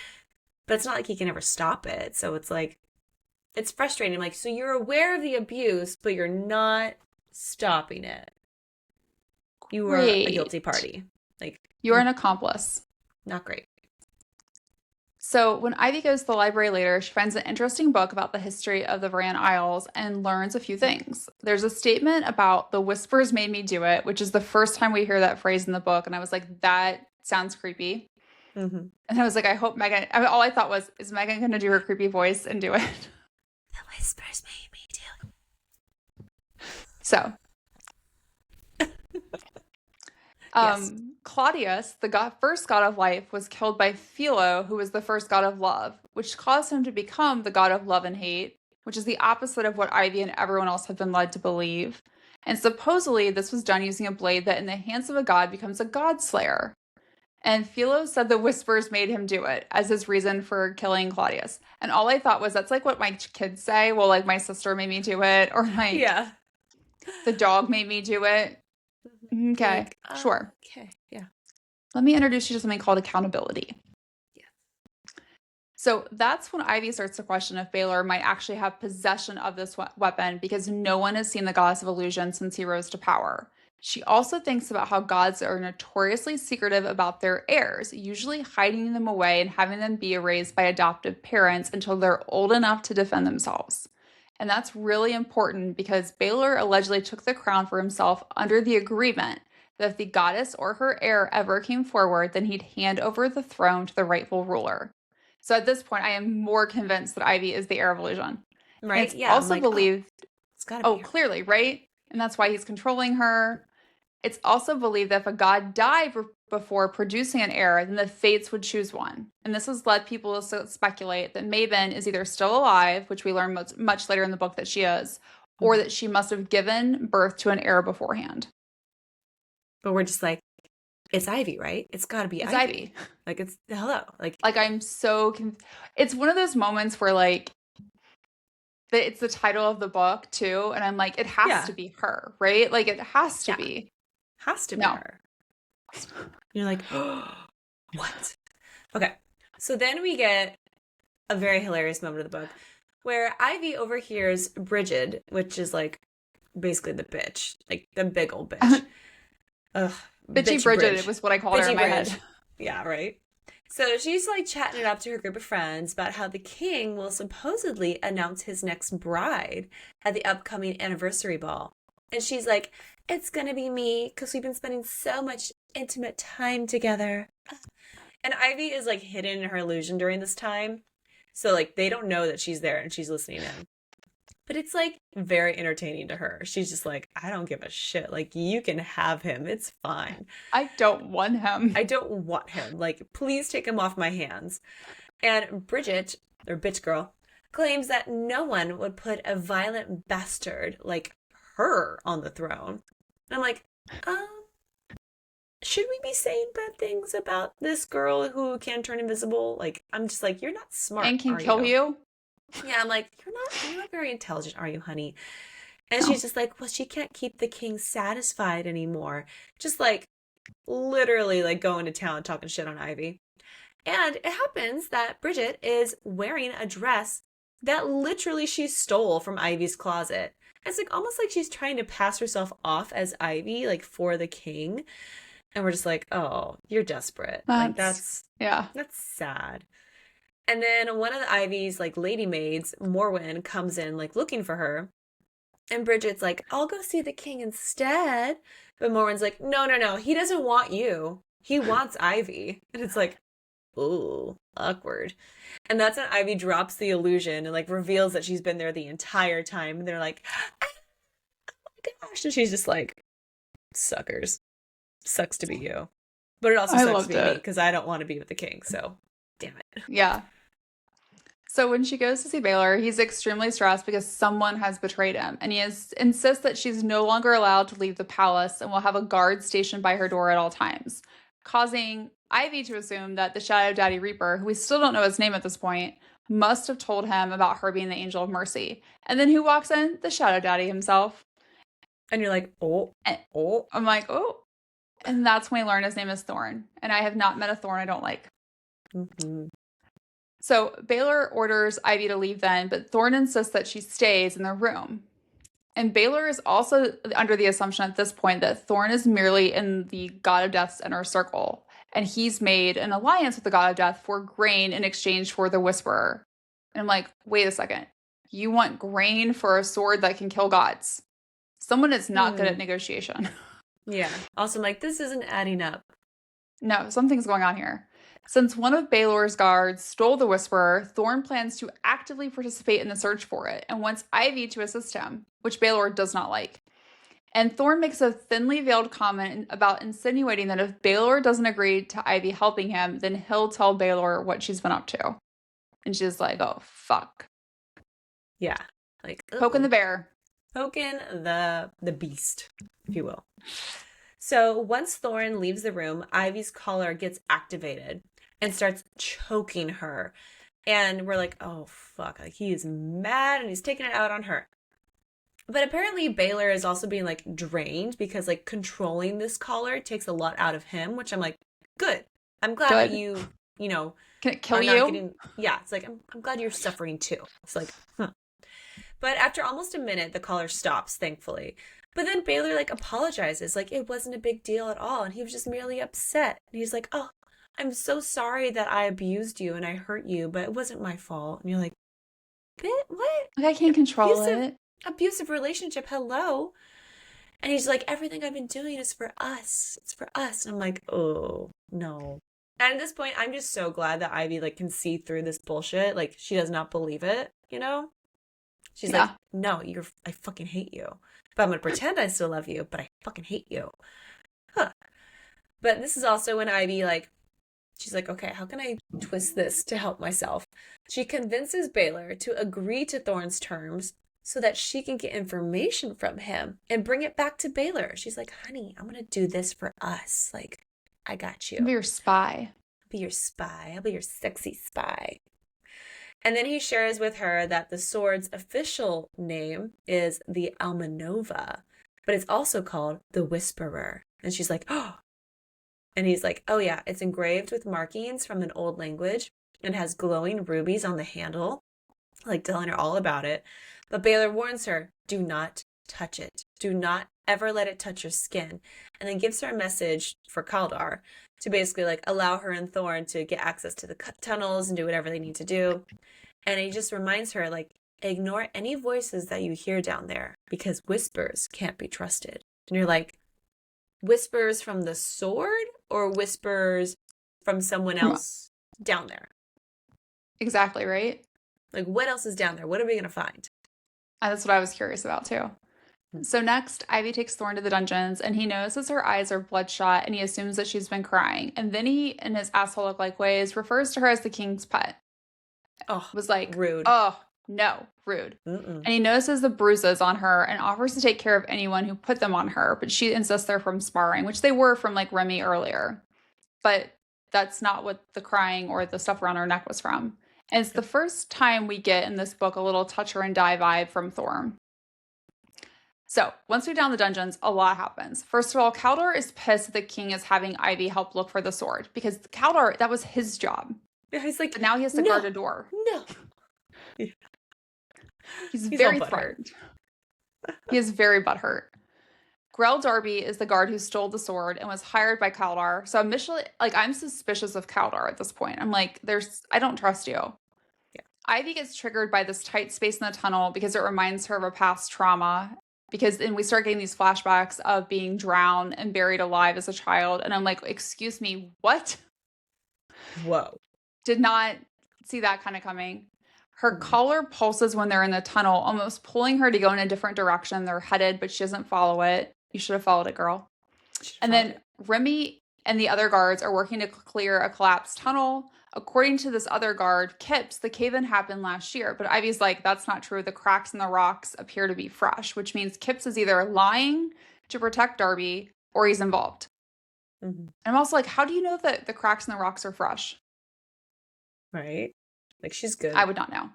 B: But it's not like he can ever stop it. So it's like, it's frustrating. Like, so you're aware of the abuse, but you're not stopping it. You were a guilty party. Like
A: you're an accomplice.
B: Not great.
A: So when Ivy goes to the library later, she finds an interesting book about the history of the Verran Isles and learns a few things. There's a statement about the whispers made me do it, which is the first time we hear that phrase in the book. And I was like, that sounds creepy.
B: Mm-hmm.
A: And I was like, I hope Megan, all I thought was, is Megan going to do her creepy voice and do it?
B: The whispers made me do it.
A: So.
B: Yes.
A: Claudius, the first god of life, was killed by Philo, who was the first god of love, which caused him to become the god of love and hate, which is the opposite of what Ivy and everyone else have been led to believe. And supposedly this was done using a blade that in the hands of a god becomes a god slayer. And Philo said the whispers made him do it as his reason for killing Claudius. And all I thought was, that's like what my kids say. Well, like my sister made me do it, or like the dog made me do it. Okay,
B: like,
A: sure.
B: Okay, yeah.
A: Let me introduce you to something called accountability.
B: Yeah.
A: So that's when Ivy starts to question if Baylor might actually have possession of this weapon, because no one has seen the goddess of illusion since he rose to power. She also thinks about how gods are notoriously secretive about their heirs, usually hiding them away and having them be erased by adoptive parents until they're old enough to defend themselves. And that's really important because Baylor allegedly took the crown for himself under the agreement that if the goddess or her heir ever came forward, then he'd hand over the throne to the rightful ruler. So at this point, I am more convinced that Ivy is the heir of illusion. And
B: Right?
A: it's
B: Yeah, I'm
A: also
B: like, oh,
A: believed,
B: it's gotta be
A: oh,
B: her.
A: clearly, right? And that's why he's controlling her. It's also believed that if a god died before producing an heir, then the fates would choose one. And this has led people to speculate that Mabon is either still alive, which we learn much later in the book that she is, or
B: Mhm.
A: that she must have given birth to an heir beforehand.
B: But we're just like, it's Ivy, right? It's gotta be
A: It's
B: Ivy.
A: Ivy.
B: Like, it's hello. Like,
A: Like I'm so it's one of those moments where like it's the title of the book too, and I'm like, it has
B: yeah,
A: to be her, right? Like it has to
B: yeah,
A: be.
B: has to be
A: No.
B: her. You're like, oh, what? Okay. So then we get a very hilarious moment of the book where Ivy overhears Bridget, which is like basically the bitch, like the big old bitch. Ugh,
A: Bitchy
B: bitchy
A: Bridget, it
B: bridge.
A: was what I called her in
B: Bitchy
A: my head.
B: bridge. Yeah, right. So she's like chatting it up to her group of friends about how the king will supposedly announce his next bride at the upcoming anniversary ball. And she's like, it's gonna be me because we've been spending so much intimate time together. And Ivy is like hidden in her illusion during this time. So like they don't know that she's there and she's listening in. But it's like very entertaining to her. She's just like, I don't give a shit. Like you can have him. It's fine.
A: I don't want him.
B: I don't want him. Like please take him off my hands. And Bridget, or bitch girl, claims that no one would put a violent bastard like her on the throne. And I'm like, um, should we be saying bad things about this girl who can turn invisible? Like, I'm just like, you're not smart,
A: And can
B: are
A: kill
B: you?
A: you.
B: Yeah, I'm like, you're not very intelligent, are you, honey? And
A: No.
B: she's just like, well, she can't keep the king satisfied anymore. Just like literally like going to town talking shit on Ivy. And it happens that Bridget is wearing a dress that literally she stole from Ivy's closet. It's like almost like she's trying to pass herself off as Ivy, like for the king. And we're just like, oh, you're desperate. Like
A: Yeah.
B: that's sad. And then one of the Ivy's like lady maids, Morwen, comes in like looking for her. And Bridget's like, I'll go see the king instead. But Morwen's like, no, no, no. He doesn't want you. He wants Ivy. And it's like, ooh, awkward. And that's when Ivy drops the illusion and like reveals that she's been there the entire time. And they're like, oh my gosh. And she's just like, suckers. Sucks to be you. But it also
A: I
B: sucks to
A: loved
B: be me
A: it.
B: because I don't want to be with the king. So, damn it.
A: Yeah. So when she goes to see Baylor, he's extremely stressed because someone has betrayed him, and insists that she's no longer allowed to leave the palace and will have a guard stationed by her door at all times, causing Ivy to assume that the Shadow Daddy Reaper, who we still don't know his name at this point, must have told him about her being the Angel of Mercy. And then who walks in? The Shadow Daddy himself.
B: And you're like, oh,
A: And
B: oh.
A: I'm like, oh. And that's when we learn his name is Thorne. And I have not met a Thorne I don't like.
B: Mm-hmm.
A: So Baylor orders Ivy to leave then, but Thorne insists that she stays in the room. And Baylor is also under the assumption at this point that Thorne is merely in the God of Death's inner circle, and he's made an alliance with the God of Death for grain in exchange for the Whisperer. And I'm like, wait a second. You want grain for a sword that can kill gods? Someone is not good at negotiation.
B: Yeah. Also, I'm like, this isn't adding up.
A: No, something's going on here. Since one of Baylor's guards stole the Whisperer, Thorne plans to actively participate in the search for it and wants Ivy to assist him, which Baylor does not like. And Thorne makes a thinly veiled comment about insinuating that if Baylor doesn't agree to Ivy helping him, then he'll tell Baylor what she's been up to. And she's like, oh, fuck.
B: Yeah. Like,
A: Poking the bear.
B: Poking the beast, if you will. So once Thorne leaves the room, Ivy's collar gets activated and starts choking her. And we're like, oh, fuck. Like, he is mad and he's taking it out on her. But apparently Baylor is also being, like, drained because, like, controlling this collar takes a lot out of him, which I'm like, good. I'm glad that you know...
A: Can it kill you?
B: Yeah, it's like, I'm glad you're suffering too. It's like, But after almost a minute, the caller stops, thankfully. But then Baylor like apologizes, like it wasn't a big deal at all, and he was just merely upset. And he's like, "Oh, I'm so sorry that I abused you and I hurt you, but it wasn't my fault." And you're like, "What?
A: Like, I can't control
B: Abusive,
A: it.
B: abusive relationship? Hello." And he's like, "Everything I've been doing is for us. It's for us." And I'm like, "Oh no." And at this point, I'm just so glad that Ivy like can see through this bullshit. Like she does not believe it, you know? She's like,
A: Yeah.
B: "No, I fucking hate you. But I'm gonna pretend I still love you, but I fucking hate you." Huh. But this is also when Ivy like she's like, "Okay, how can I twist this to help myself?" She convinces Baylor to agree to Thorne's terms so that she can get information from him and bring it back to Baylor. She's like, "Honey, I'm gonna do this for us. Like, I got you.
A: Be your spy.
B: I'll be your spy. I'll be your sexy spy." And then he shares with her that the sword's official name is the Almanova, but it's also called the Whisperer. And she's like, "Oh." And he's like, "Oh, yeah, it's engraved with markings from an old language and has glowing rubies on the handle," like telling her all about it. But Baylor warns her, "Do not touch it. Do not ever let it touch your skin." And then gives her a message for Kaldar to basically like allow her and Thorne to get access to the tunnels and do whatever they need to do. And he just reminds her, like, ignore any voices that you hear down there because whispers can't be trusted. And you're like, whispers from the sword or whispers from someone else down there?
A: Exactly, right?
B: Like, what else is down there? What are we going to find?
A: That's what I was curious about too. So next, Ivy takes Thorne to the dungeons, and he notices her eyes are bloodshot, and he assumes that she's been crying. And then he, in his asshole-like ways, refers to her as the king's pet.
B: Oh,
A: Was like,
B: rude.
A: "Oh, no, rude."
B: Mm-mm.
A: And he notices the bruises on her and offers to take care of anyone who put them on her, but she insists they're from sparring, which they were from like Remy earlier. But that's not what the crying or the stuff around her neck was from. And it's the first time we get in this book a little touch her and die vibe from Thorne. So once we're down the dungeons, a lot happens. First of all, Kaldar is pissed that the king is having Ivy help look for the sword because Kaldar, that was his job.
B: Yeah, he's like,
A: But now he has to
B: "No,
A: guard a door.
B: no."
A: He's
B: He's
A: very
B: all butthurt.
A: threatened. He is very butthurt. Grell Darby is the guard who stole the sword and was hired by Kaldar. So initially, like, I'm suspicious of Kaldar at this point. I'm like, I don't trust you.
B: Yeah.
A: Ivy gets triggered by this tight space in the tunnel because it reminds her of a past trauma. Because then we start getting these flashbacks of being drowned and buried alive as a child. And I'm like, excuse me, what?
B: Whoa.
A: Did not see that kind of coming. Her collar pulses when they're in the tunnel, almost pulling her to go in a different direction they're headed, but she doesn't follow it. You should have followed it, girl. And then Remy and the other guards are working to clear a collapsed tunnel. According to this other guard, Kips, the cave-in happened last year, but Ivy's like, that's not true. The cracks in the rocks appear to be fresh, which means Kips is either lying to protect Darby or he's involved.
B: Mm-hmm.
A: And I'm also like, how do you know that the cracks in the rocks are fresh?
B: Right? Like, she's good.
A: I would not know.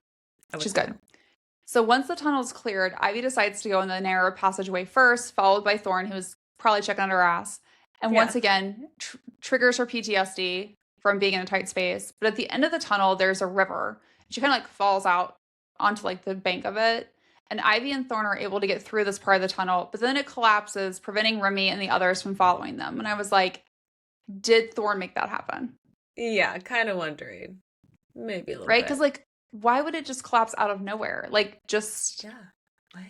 A: She's good. So once the tunnel's cleared, Ivy decides to go in the narrow passageway first, followed by Thorne, who's probably checking out her ass. And once again, triggers her PTSD from being in a tight space. But at the end of the tunnel, there's a river. She kind of like falls out onto like the bank of it. And Ivy and Thorne are able to get through this part of the tunnel, but then it collapses, preventing Remy and the others from following them. And I was like, did Thorne make that happen?
B: Yeah, kind of wondering. Maybe a little
A: right?
B: bit.
A: Because like, why would it just collapse out of nowhere? Like, just
B: what?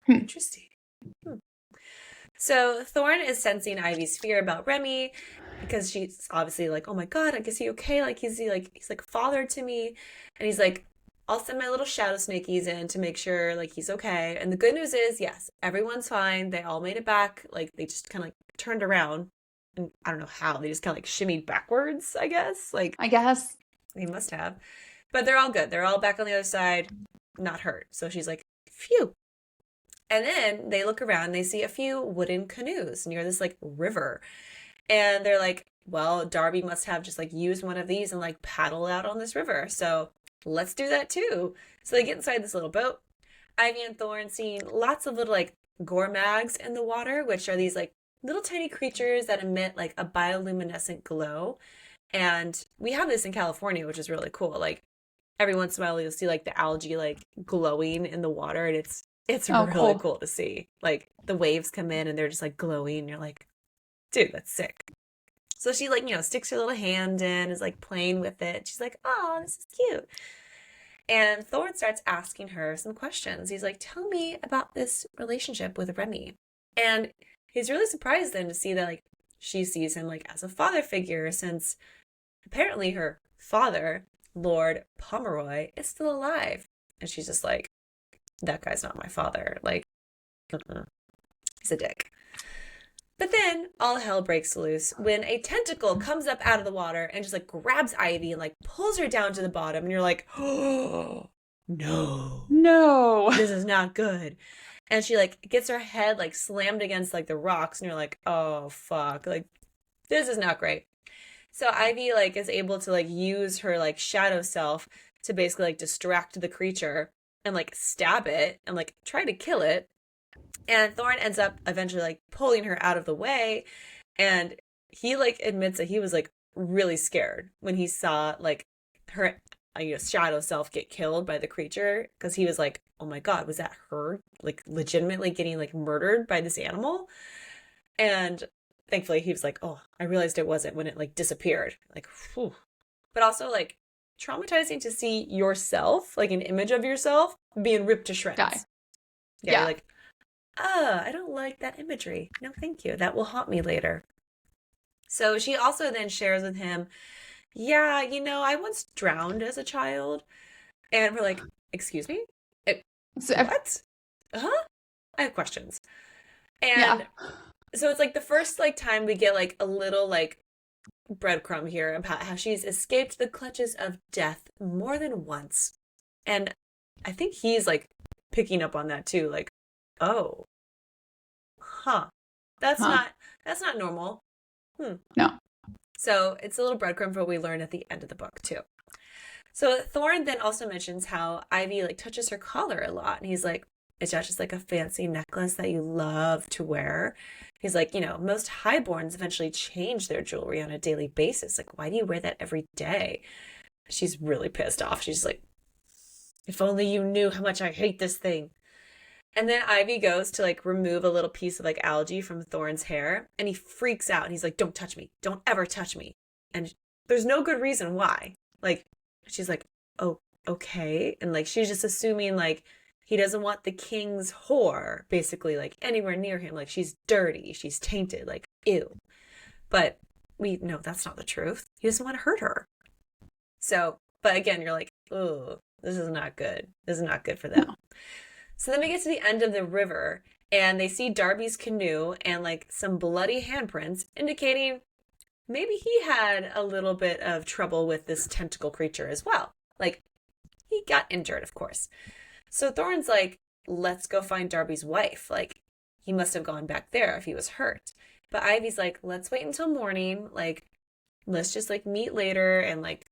B: Interesting. So Thorne is sensing Ivy's fear about Remy because she's obviously like, "Oh my god, like, is he okay? Like, he's like father to me," and he's like, "I'll send my little shadow snakies in to make sure like he's okay." And the good news is, yes, everyone's fine. They all made it back. Like, they just kind of like turned around, and I don't know how they just kind of like shimmied backwards. I guess. Like,
A: I guess
B: they must have. But they're all good. They're all back on the other side, not hurt. So she's like, phew. And then they look around and they see a few wooden canoes near this like river. And they're like, well, Darby must have just like used one of these and like paddle out on this river. So let's do that too. So they get inside this little boat. Ivy and Thorne seeing lots of little like gormags in the water, which are these like little tiny creatures that emit like a bioluminescent glow. And we have this in California, which is really cool. Like, every once in a while you'll see like the algae like glowing in the water, and it's
A: Oh,
B: really
A: cool.
B: cool to see. Like the waves come in and they're just like glowing, and you're like, dude, that's sick. So she like, sticks her little hand in, is like playing with it. She's like, oh, this is cute. And Thorne starts asking her some questions. He's like, tell me about this relationship with Remy. And he's really surprised then to see that like she sees him like as a father figure, since apparently her father, Lord Pomeroy, is still alive. And she's just like, that guy's not my father. Like, he's a dick. But then all hell breaks loose when a tentacle comes up out of the water and just like grabs Ivy and like pulls her down to the bottom. And you're like, oh, no,
A: No.
B: this is not good. And she like gets her head like slammed against like the rocks. And you're like, oh, fuck. Like, this is not great. So Ivy like is able to like use her like shadow self to basically like distract the creature and like stab it and like try to kill it. And Thorne ends up eventually like pulling her out of the way. And he like admits that he was like really scared when he saw like her shadow self get killed by the creature, because he was like, oh my God, was that her like legitimately getting like murdered by this animal? And thankfully he was like, oh, I realized it wasn't when it like disappeared. Like, whew. But also like traumatizing to see yourself, like an image of yourself being ripped to
A: Die.
B: shreds. Yeah, you're
A: Yeah.
B: like, I don't like that imagery. No, thank you. That will haunt me later. So she also then shares with him, yeah, I once drowned as a child. And we're like, excuse me?
A: So,
B: What? Huh? I have questions.
A: yeah.
B: And so it's like the first like time we get like a little like breadcrumb here about how she's escaped the clutches of death more than once. And I think he's like picking up on that too. Like, oh, huh. That's
A: Huh.
B: not that's not normal. Hmm.
A: No.
B: So it's a little breadcrumb for what we learn at the end of the book too. So Thorne then also mentions how Ivy like touches her collar a lot, and he's like, "Is that just like a fancy necklace that you love to wear?" He's like, most highborns eventually change their jewelry on a daily basis. Like, why do you wear that every day? She's really pissed off. She's like, if only you knew how much I hate this thing. And then Ivy goes to like remove a little piece of like algae from Thorne's hair, and he freaks out and he's like, don't touch me. Don't ever touch me. And there's no good reason why. Like, she's like, oh, okay. And like, she's just assuming like he doesn't want the king's whore basically like anywhere near him. Like, she's dirty. She's tainted. Like, ew. But we know that's not the truth. He doesn't want to hurt her. So, but again, you're like, oh, this is not good. This is not good for them.
A: No.
B: So then we get to the end of the river, and they see Darby's canoe and like some bloody handprints indicating maybe he had a little bit of trouble with this tentacle creature as well. Like, he got injured, of course. So Thorne's like, let's go find Darby's wife. Like, he must have gone back there if he was hurt. But Ivy's like, let's wait until morning. Like, let's just like meet later and like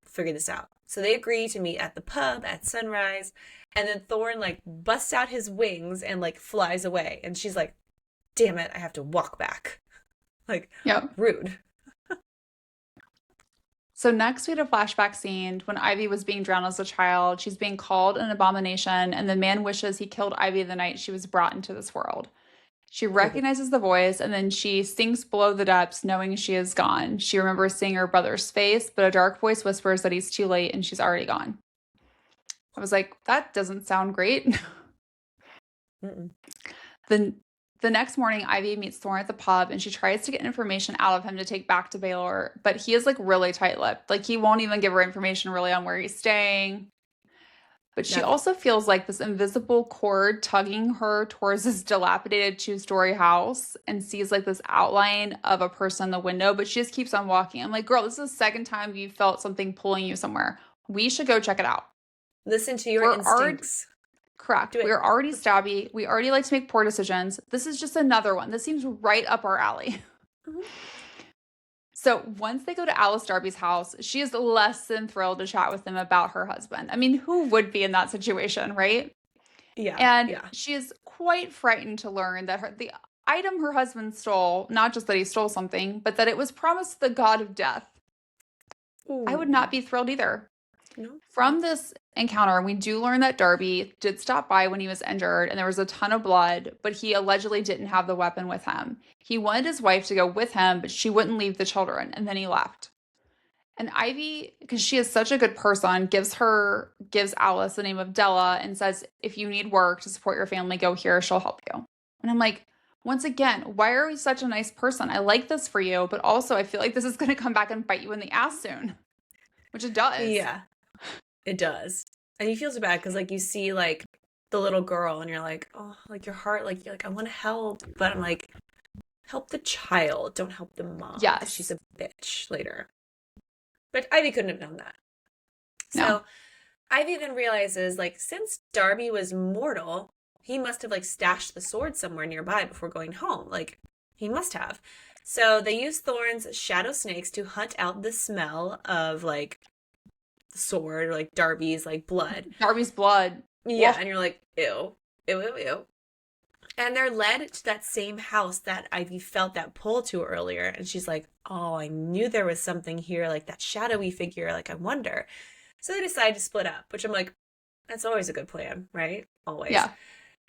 B: figure this out. So they agree to meet at the pub at sunrise. And then Thorne like busts out his wings and like flies away. And she's like, damn it, I have to walk back. Like,
A: Yep.
B: rude.
A: So next we had a flashback scene when Ivy was being drowned as a child. She's being called an abomination, and the man wishes he killed Ivy the night she was brought into this world. She recognizes the voice, and then she sinks below the depths, knowing she is gone. She remembers seeing her brother's face, but a dark voice whispers that he's too late and she's already gone. I was like, that doesn't sound great. Then the next morning, Ivy meets Thorne at the pub and she tries to get information out of him to take back to Baylor, but he is like really tight-lipped. Like, he won't even give her information really on where he's staying. But she
B: Nothing.
A: also feels like this invisible cord tugging her towards this dilapidated two-story house, and sees like this outline of a person in the window, but she just keeps on walking. I'm like, girl, this is the second time you felt something pulling you somewhere. We should go check it out.
B: Listen to your
A: We're
B: instincts.
A: Correct.
B: Do it.
A: We're already stabby. We already like to make poor decisions. This is just another one. This seems right up our alley.
B: Mhm.
A: So once they go to Alice Darby's house, she is less than thrilled to chat with them about her husband. I mean, who would be in that situation, right?
B: Yeah.
A: And
B: Yeah.
A: she is quite frightened to learn that the item her husband stole, not just that he stole something, but that it was promised to the god of death. I would not be thrilled either.
B: No.
A: From this encounter, we do learn that Darby did stop by when he was injured and there was a ton of blood, but he allegedly didn't have the weapon with him. He wanted his wife to go with him, but she wouldn't leave the children, and then he left. And Ivy, because she is such a good person, gives Alice the name of Della and says, if you need work to support your family, go here, she'll help you. And I'm like, once again, why are we such a nice person? I like this for you, but also I feel like this is going to come back and bite you in the ass soon, which it does.
B: Yeah, it does. And you feel so bad because like you see like the little girl and you're like, oh, like your heart, like you're like, I want to help, but I'm like, help the child, don't help the mom.
A: Yes.
B: She's a bitch later. But Ivy couldn't have known that. So
A: No.
B: Ivy then realizes, like, since Darby was mortal, he must have, like, stashed the sword somewhere nearby before going home. Like, he must have. So they use Thorne's shadow snakes to hunt out the smell of, like, the sword or, like, Darby's, like, blood.
A: Darby's blood.
B: Yeah,
A: Ugh.
B: and you're like, ew, ew, ew, ew. And they're led to that same house that Ivy felt that pull to earlier. And she's like, oh, I knew there was something here, like that shadowy figure. Like, I wonder. So they decide to split up, which I'm like, that's always a good plan, right? Always.
A: Yeah.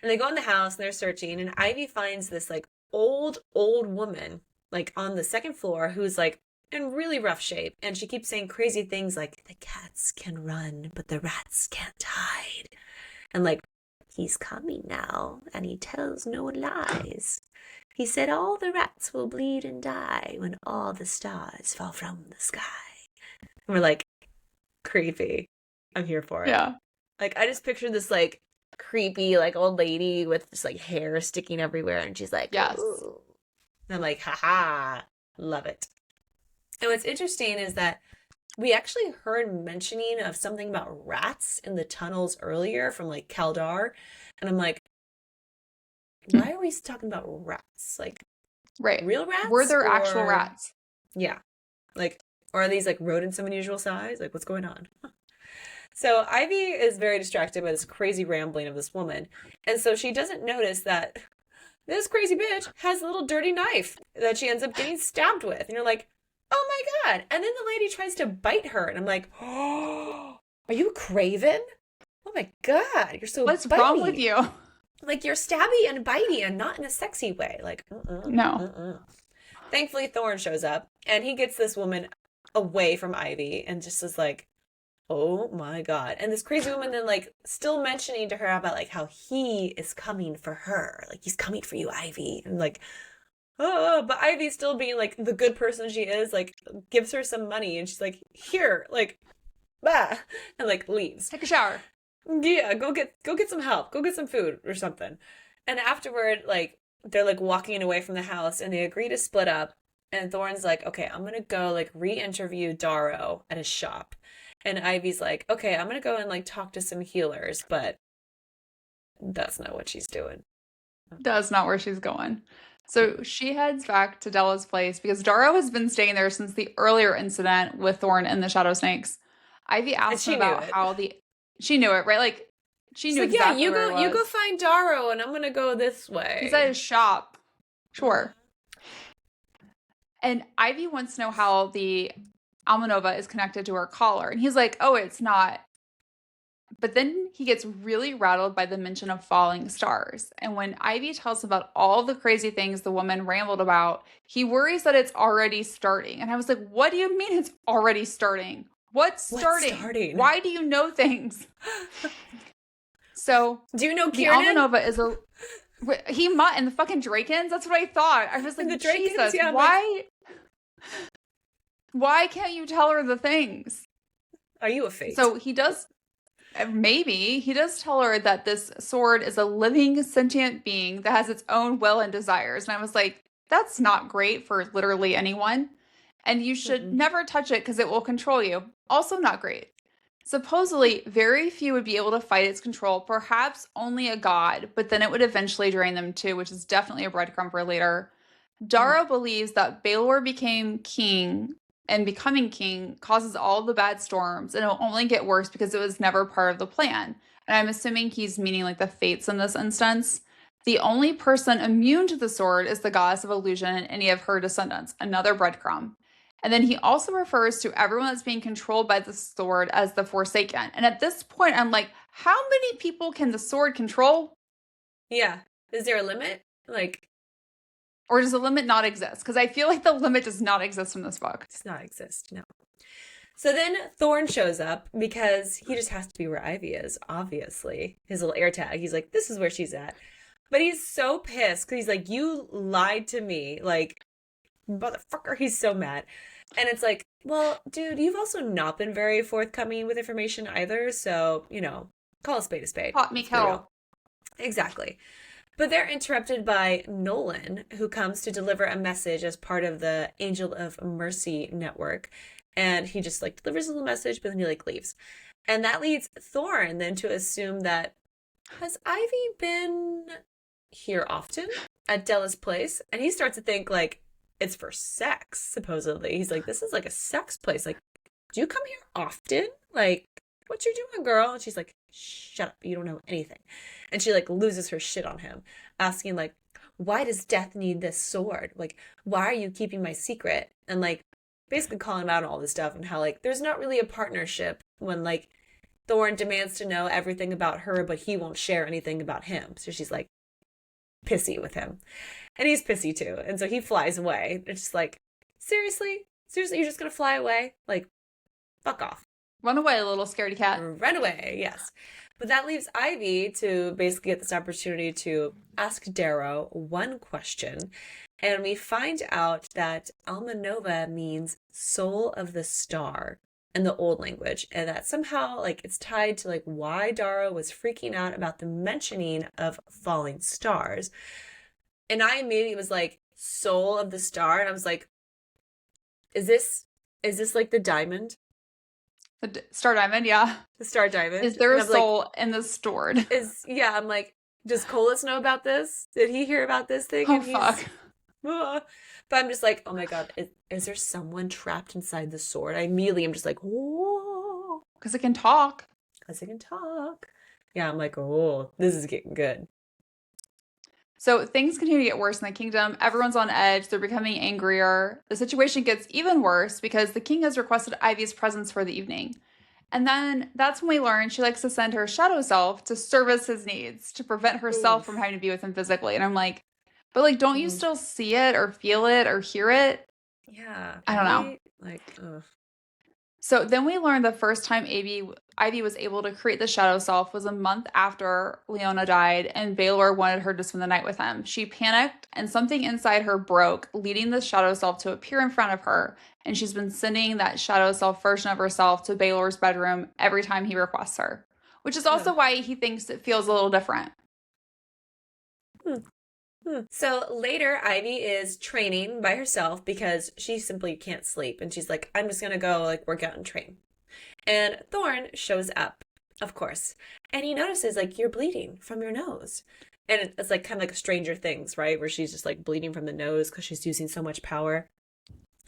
B: And they go in the house and they're searching. And Ivy finds this like old woman, like on the second floor, who's like in really rough shape. And she keeps saying crazy things like, the cats can run, but the rats can't hide. And like, he's coming now, and he tells no lies. He said all the rats will bleed and die when all the stars fall from the sky. And we're like, creepy. I'm here for it.
A: Yeah.
B: Like, I just pictured this, like, creepy, like, old lady with just, like, hair sticking everywhere, and she's like,
A: yes.
B: Ooh. And I'm like, haha, love it. And what's interesting is that we actually heard mentioning of something about rats in the tunnels earlier from like Kaldar. And I'm like, why are we talking about rats? Like,
A: right.
B: Real rats?
A: Were there actual rats?
B: Yeah. Like, or are these like rodents of unusual size? Like, what's going on? So Ivy is very distracted by this crazy rambling of this woman. And so she doesn't notice that this crazy bitch has a little dirty knife that she ends up getting stabbed with. And you're like, oh my God. And then the lady tries to bite her. And I'm like, oh, are you a craven? Oh my God. You're so
A: What's
B: bitey.
A: wrong with you?
B: Like, you're stabby and bitey and not in a sexy way. Like,
A: No.
B: Thankfully, Thorne shows up. And he gets this woman away from Ivy and just is like, oh my God. And this crazy woman then, like, still mentioning to her about, like, how he is coming for her. Like, he's coming for you, Ivy. And, like, oh, but Ivy's still being like the good person she is, like gives her some money and she's like, here, like, bah, and like leaves.
A: Take a shower.
B: Yeah, go get some help. Go get some food or something. And afterward, like, they're like walking away from the house and they agree to split up. And Thorne's like, okay, I'm gonna go like re-interview Darrow at his shop. And Ivy's like, okay, I'm gonna go and like talk to some healers, but that's not what she's doing.
A: That's not where she's going. So she heads back to Della's place because Darrow has been staying there since the earlier incident with Thorne and the Shadow Snakes. Ivy asked him about how she knew it, right? Like she knew
B: like,
A: exactly
B: yeah,
A: where
B: you go find Darrow and I'm gonna go this way.
A: He's at his shop. Sure. And Ivy wants to know how the Almanova is connected to her collar. And he's like, oh, it's not. But then he gets really rattled by the mention of falling stars. And when Ivy tells him about all the crazy things the woman rambled about, he worries that it's already starting. And I was like, what do you mean it's already starting? What's starting? Why do you know things? So,
B: do you know
A: the Almanova is a... He might, and the fucking Drakens? That's what I thought. I was like, the Drakens, Jesus, yeah, why... Why can't you tell her the things?
B: Are you a fate?
A: So he does... Maybe. He does tell her that this sword is a living, sentient being that has its own will and desires. And I was like, that's not great for literally anyone. And you should never touch it because it will control you. Also not great. Supposedly, very few would be able to fight its control, perhaps only a god, but then it would eventually drain them too, which is definitely a breadcrumb for later. Darrow believes that Baylor became king, and becoming king causes all the bad storms, and it'll only get worse because it was never part of the plan. And I'm assuming he's meaning like the fates in this instance. The only person immune to the sword is the goddess of illusion and any of her descendants, another breadcrumb. And then he also refers to everyone that's being controlled by the sword as the Forsaken. And at this point, I'm like, how many people can the sword control?
B: Yeah. Is there a limit? Like,
A: or does the limit not exist? Because I feel like the limit does not exist in this book.
B: does not exist. No. So then Thorne shows up because he just has to be where Ivy is, obviously. His little air tag. He's like, this is where she's at. But he's so pissed because he's like, you lied to me. Like, motherfucker. He's so mad. And it's like, well, dude, you've also not been very forthcoming with information either. So, you know, call a spade a spade.
A: Hot me kettle.
B: Exactly. But they're interrupted by Nolan, who comes to deliver a message as part of the Angel of Mercy network. And he just like delivers a little message, but then he like leaves. And that leads Thorne then to assume that, has Ivy been here often at Della's place? And he starts to think like it's for sex, supposedly. He's like, this is like a sex place. Like, do you come here often? Like, what you doing, girl? And she's like, shut up, you don't know anything. And she like loses her shit on him, asking like, why does Death need this sword? Like, why are you keeping my secret? And like basically calling him out on all this stuff and how like there's not really a partnership when like Thorne demands to know everything about her, but he won't share anything about him. So she's like pissy with him. And he's pissy too. And so he flies away. It's just like, seriously? Seriously, you're just gonna fly away? Like, fuck off.
A: Run away, little scaredy cat.
B: Run away, yes. But that leaves Ivy to basically get this opportunity to ask Darrow one question. And we find out that Alma Nova means soul of the star in the old language. And that somehow, like, it's tied to, like, why Darrow was freaking out about the mentioning of falling stars. And I immediately was like, soul of the star. And I was like, is this like the diamond?
A: The Star Diamond, yeah.
B: The Star Diamond.
A: Is there a soul in the stored?
B: Yeah, I'm like, does Colas know about this? Did he hear about this thing?
A: Oh, fuck.
B: But I'm just like, oh my god, is there someone trapped inside the sword? I immediately am just like, whoa.
A: Because it can talk.
B: Because it can talk. Yeah, I'm like, oh, this is getting good.
A: So things continue to get worse in the kingdom. Everyone's on edge. They're becoming angrier. The situation gets even worse because the king has requested Ivy's presence for the evening. And then that's when we learn she likes to send her shadow self to service his needs, to prevent herself from having to be with him physically. And I'm like, but like, don't you still see it or feel it or hear it?
B: Yeah.
A: I don't know.
B: Like, ugh.
A: So then we learned the first time Ivy was able to create the shadow self was a month after Leona died and Baylor wanted her to spend the night with him. She panicked and something inside her broke, leading the shadow self to appear in front of her. And she's been sending that shadow self version of herself to Baylor's bedroom every time he requests her, which is also why he thinks it feels a little different.
B: So later, Ivy is training by herself because she simply can't sleep. And she's like, I'm just going to go like work out and train. And Thorne shows up, of course. And he notices like, you're bleeding from your nose. And it's like kind of like Stranger Things, right? Where she's just like bleeding from the nose because she's using so much power.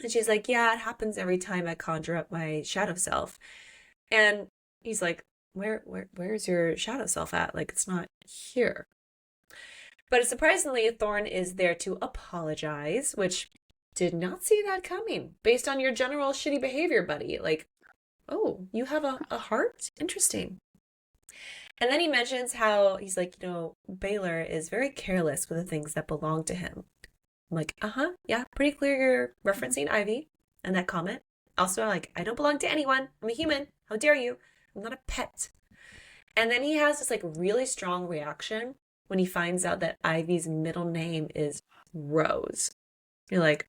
B: And she's like, yeah, it happens every time I conjure up my shadow self. And he's like, where's your shadow self at? Like, it's not here. But surprisingly, Thorne is there to apologize, which did not see that coming based on your general shitty behavior, buddy. Like, oh, you have a heart? Interesting. And then he mentions how he's like, Baylor is very careless with the things that belong to him. I'm like, yeah, pretty clear you're referencing Ivy and that comment. Also, like, I don't belong to anyone. I'm a human. How dare you? I'm not a pet. And then he has this like really strong reaction when he finds out that Ivy's middle name is Rose. You're like,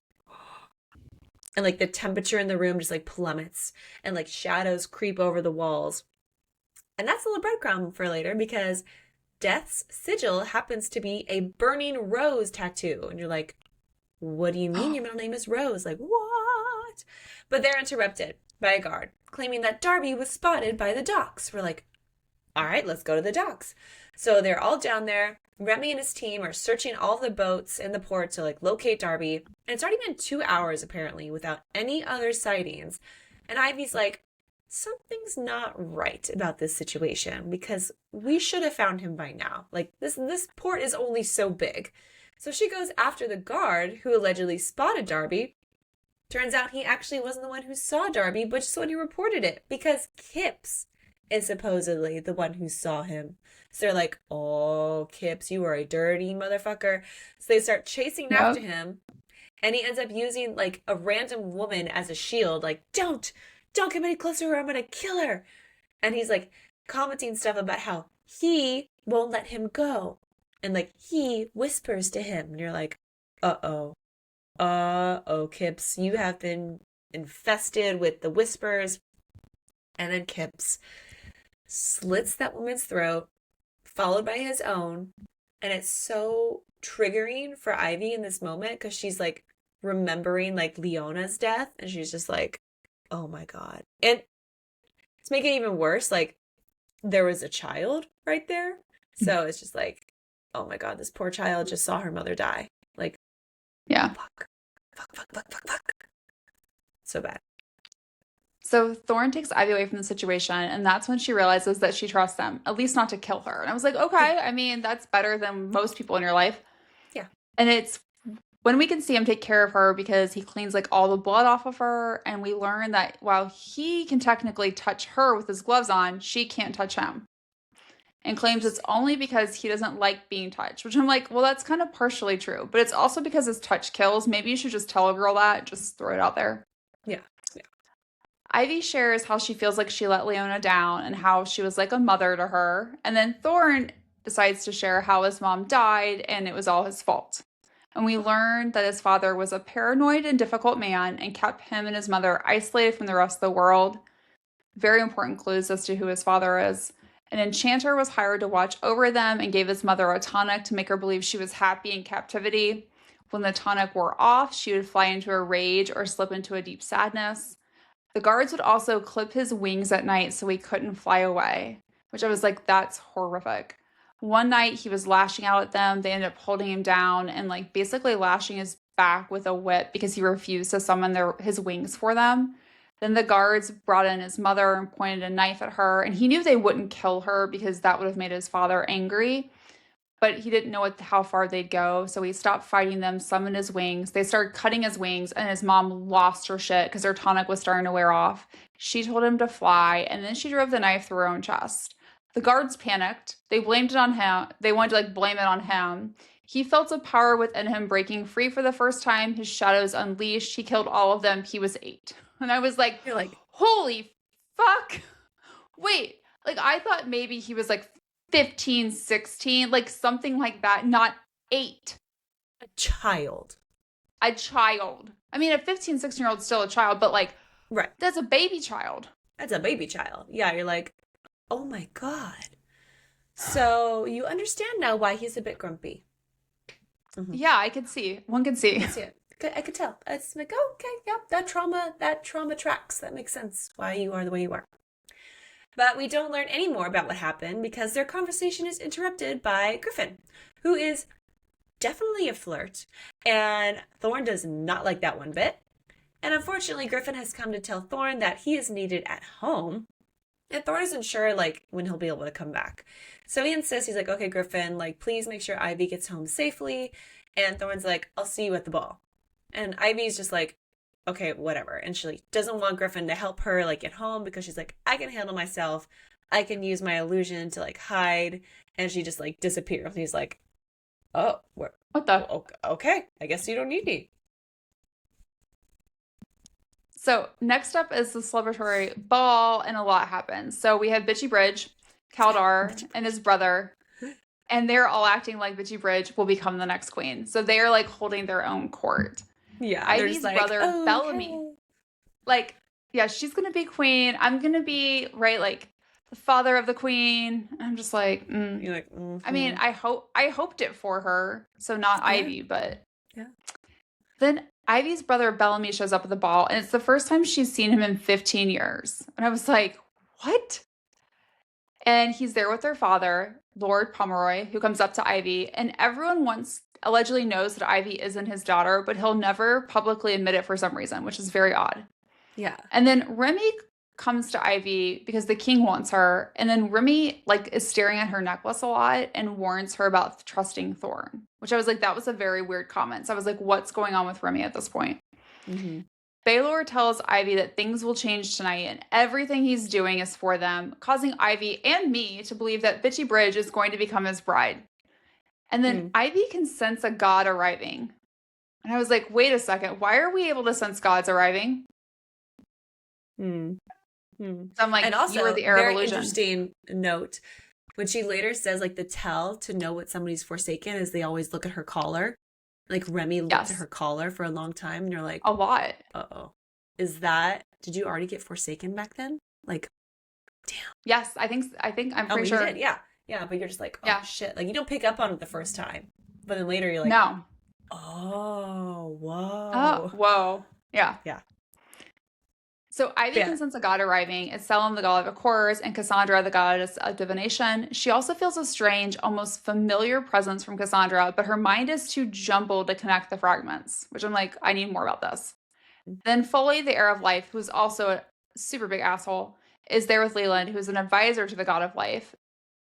B: and like the temperature in the room just like plummets and like shadows creep over the walls. And that's a little breadcrumb for later because Death's sigil happens to be a burning rose tattoo. And you're like, what do you mean your middle name is Rose? Like, what? But they're interrupted by a guard claiming that Darby was spotted by the docks. We're like, all right, let's go to the docks. So they're all down there. Remy and his team are searching all the boats in the port to like locate Darby. And it's already been 2 hours apparently without any other sightings. And Ivy's like, something's not right about this situation because we should have found him by now. Like this port is only so big. So she goes after the guard who allegedly spotted Darby Turns out he actually wasn't the one who saw Darby, but just the one who reported it, because Kipps is supposedly the one who saw him. So they're like, oh, Kipps, you are a dirty motherfucker. So they start chasing after
A: Yep.
B: him, and he ends up using like a random woman as a shield, like, don't come any closer or I'm gonna kill her. And he's like commenting stuff about how he won't let him go. And like he whispers to him, and you're like, uh-oh. Uh-oh, Kipps, you have been infested with the whispers. And then Kipps slits that woman's throat, followed by his own. And it's so triggering for Ivy in this moment because she's like remembering like Leona's death, and she's just like, oh my God. And to make it even worse, like there was a child right there. So it's just like, oh my God, this poor child just saw her mother die. Like,
A: Yeah.
B: fuck. So bad.
A: So Thorne takes Ivy away from the situation, and that's when she realizes that she trusts him, at least not to kill her. And I was like, okay, I mean, that's better than most people in your life.
B: Yeah.
A: And it's when we can see him take care of her because he cleans like all the blood off of her, and we learn that while he can technically touch her with his gloves on, she can't touch him. And claims it's only because he doesn't like being touched, which I'm like, well, that's kind of partially true, but it's also because his touch kills. Maybe you should just tell a girl that, just throw it out there.
B: Yeah.
A: Ivy shares how she feels like she let Leona down and how she was like a mother to her. And then Thorne decides to share how his mom died and it was all his fault. And we learn that his father was a paranoid and difficult man and kept him and his mother isolated from the rest of the world. Very important clues as to who his father is. An enchanter was hired to watch over them and gave his mother a tonic to make her believe she was happy in captivity. When the tonic wore off, she would fly into a rage or slip into a deep sadness. The guards would also clip his wings at night so he couldn't fly away, which I was like, that's horrific. One night he was lashing out at them. They ended up holding him down and like basically lashing his back with a whip because he refused to summon his wings for them. Then the guards brought in his mother and pointed a knife at her, and he knew they wouldn't kill her because that would have made his father angry. But he didn't know how far they'd go, so he stopped fighting them, summoned his wings. They started cutting his wings, and his mom lost her shit because her tonic was starting to wear off. She told him to fly, and then she drove the knife through her own chest. The guards panicked. They blamed it on him. They wanted to like blame it on him. He felt a power within him breaking free for the first time. His shadows unleashed. He killed all of them. He was 8. And I was like,
B: You're like,
A: holy fuck. Wait, like I thought maybe he was like 15, 16, like something like that, not 8.
B: a child.
A: A child. I mean, a 15, 16-year-old's still a child, but like,
B: Right.
A: that's a baby child.
B: That's a baby child. Yeah, you're like, oh my God. So you understand now why he's a bit grumpy. Mm-hmm.
A: Yeah, I could see. One could see.
B: I see it. I could tell. It's like, oh, okay, yep, that trauma tracks. That makes sense why you are the way you are. But we don't learn any more about what happened because their conversation is interrupted by Griffin, who is definitely a flirt, and Thorne does not like that one bit. And unfortunately, Griffin has come to tell Thorne that he is needed at home, and Thorne isn't sure, like, when he'll be able to come back. So he insists, he's like, okay, Griffin, like, please make sure Ivy gets home safely. And Thorne's like, I'll see you at the ball. And Ivy's just like, okay, whatever. And she like, doesn't want Griffin to help her like get home because she's like, I can handle myself. I can use my illusion to like hide. And she just like disappears. And he's like, oh, what
A: the?
B: Okay, I guess you don't need me.
A: So next up is the celebratory ball, and a lot happens. So we have Bitchy Bridge, Kaldar, and his brother, and they're all acting like Bitchy Bridge will become the next queen. So they're like holding their own court.
B: Yeah,
A: Ivy's
B: like,
A: brother,
B: oh,
A: Bellamy,
B: okay.
A: like, yeah, she's gonna be queen. I'm gonna be like the father of the queen. I'm just like,
B: You're like,
A: I mean, I hoped it for her, so not Ivy, but
B: yeah.
A: Then Ivy's brother Bellamy shows up at the ball, and it's the first time she's seen him in 15 years. And I was like, what? And he's there with their father, Lord Pomeroy, who comes up to Ivy, and everyone allegedly knows that Ivy isn't his daughter, but he'll never publicly admit it for some reason, which is very odd.
B: Yeah.
A: And then Remy comes to Ivy because the king wants her, and then Remy like is staring at her necklace a lot and warns her about trusting Thorne, which I was like, that was a very weird comment. So I was like, what's going on with Remy at this point?
B: Mm-hmm.
A: Baylor tells Ivy that things will change tonight and everything he's doing is for them, causing Ivy and me to believe that Bitchy Bridge is going to become his bride. And then Ivy can sense a god arriving. And I was like, wait a second, why are we able to sense gods arriving? So I'm like,
B: and also,
A: you are the Heir of
B: very
A: Illusion.
B: interesting note, when she later says, like, the tell to know what somebody's forsaken is they always look at her collar. Like, Remy looked at her collar for a long time, and you're like,
A: a lot.
B: Uh-oh. Did you already get forsaken back then? Like, damn.
A: Yes, I'm pretty sure.
B: You did, yeah. Yeah, but you're just like, oh, shit. Like, you don't pick up on it the first time. But then later you're like,
A: no.
B: Oh, whoa.
A: Oh, whoa. Yeah.
B: Yeah.
A: So Ivy can sense a god arriving. It's Selim, the god of horrors, and Cassandra, the goddess of divination. She also feels a strange, almost familiar presence from Cassandra, but her mind is too jumbled to connect the fragments, which I'm like, I need more about this. Then Foley, the heir of life, who's also a super big asshole, is there with Leland, who's an advisor to the god of life.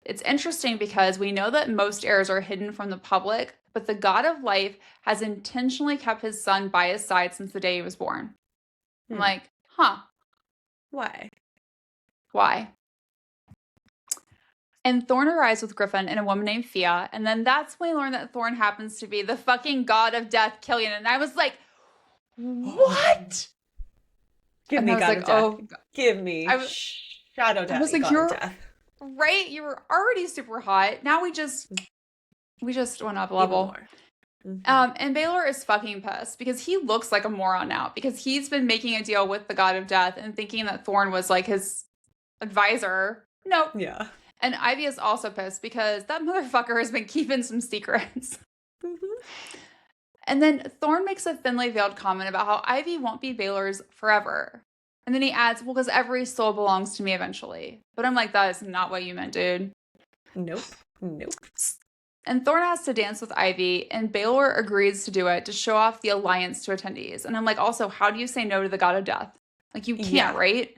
A: It's interesting because we know that most heirs are hidden from the public, but the god of life has intentionally kept his son by his side since the day he was born. I'm like, huh.
B: Why?
A: And Thorne arrives with Griffin and a woman named Fia, and then that's when we learn that Thorne happens to be the fucking god of death, Killian. And I was like, what?
B: Give me god of death. Give me shadow death.
A: I was like, right? You were already super hot. Now we just went up a level. And Baylor is fucking pissed because he looks like a moron now because he's been making a deal with the god of death and thinking that Thorne was like his advisor. Nope.
B: Yeah.
A: And Ivy is also pissed because that motherfucker has been keeping some secrets. And then Thorne makes a thinly veiled comment about how Ivy won't be Baylor's forever. And then he adds, well, because every soul belongs to me eventually. But I'm like, that is not what you meant, dude.
B: Nope.
A: And Thorne has to dance with Ivy, and Baylor agrees to do it to show off the alliance to attendees. And I'm like, also, how do you say no to the god of death? Like, you can't, right?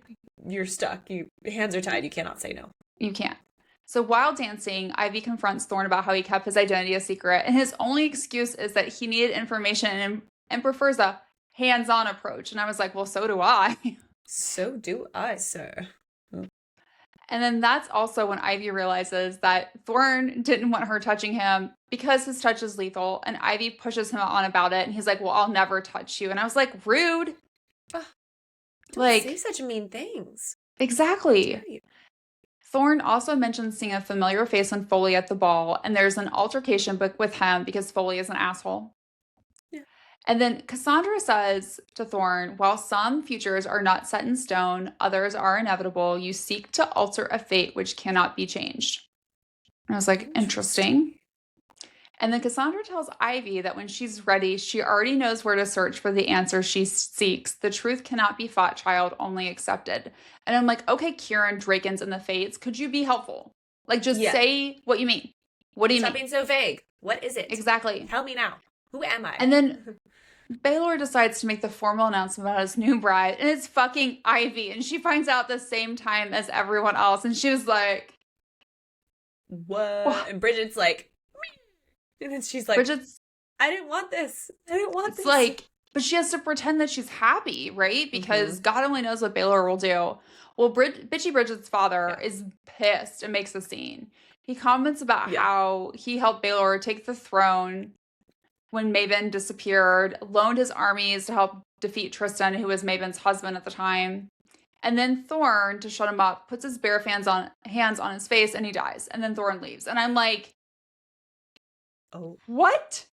B: You're stuck. Hands are tied. You cannot say no.
A: You can't. So while dancing, Ivy confronts Thorne about how he kept his identity a secret, and his only excuse is that he needed information and prefers a hands-on approach. And I was like, well, so do I.
B: So do I, sir.
A: And then that's also when Ivy realizes that Thorne didn't want her touching him because his touch is lethal, and Ivy pushes him on about it, and he's like, well, I'll never touch you. And I was like, rude.
B: Don't say such mean things.
A: Exactly. Thorne also mentions seeing a familiar face on Foley at the ball, and there's an altercation with him because Foley is an asshole. Yeah. And then Cassandra says to Thorne, while some futures are not set in stone, others are inevitable, you seek to alter a fate which cannot be changed. And I was like, interesting. And then Cassandra tells Ivy that when she's ready, she already knows where to search for the answer she seeks. The truth cannot be fought, child, only accepted. And I'm like, okay, Kieran, Drakens, and the Fates, could you be helpful? Like, just say what you mean. What do you mean?
B: Stop being so vague. What is it?
A: Exactly.
B: Tell me now. Who am I?
A: And then Baylor decides to make the formal announcement about his new bride, and it's fucking Ivy. And she finds out the same time as everyone else, and she was like,
B: what? And Bridget's like, and then she's like, I didn't want this. It's
A: like, but she has to pretend that she's happy, right? Because God only knows what Baylor will do. Well, Bitchy Bridget's father is pissed and makes a scene. He comments about how he helped Baylor take the throne when Maven disappeared, loaned his armies to help defeat Tristan, who was Maven's husband at the time. And then Thorne, to shut him up, puts his bare hands on his face and he dies. And then Thorne leaves. And I'm like,
B: oh,
A: what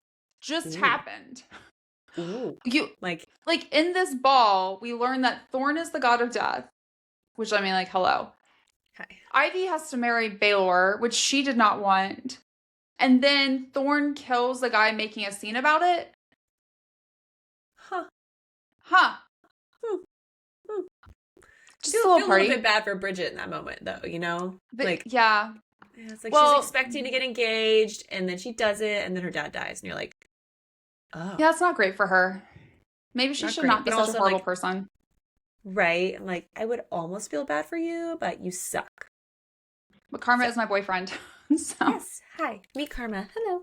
A: just happened?
B: Ooh. Like
A: in this ball, we learn that Thorne is the god of death, which I mean, like, hello.
B: Hi.
A: Ivy has to marry Baylor, which she did not want. And then Thorne kills the guy making a scene about it. Just a little party.
B: A little bit bad for Bridget in that moment, though, you know?
A: But,
B: like,
A: yeah.
B: It's like she's expecting to get engaged, and then she does it, and then her dad dies, and you're like, oh.
A: Yeah, it's not great for her. Maybe she should not be such a horrible person.
B: Right? I'm like, I would almost feel bad for you, but you suck.
A: But Karma is my boyfriend. So.
B: Yes. Hi. Meet Karma. Hello.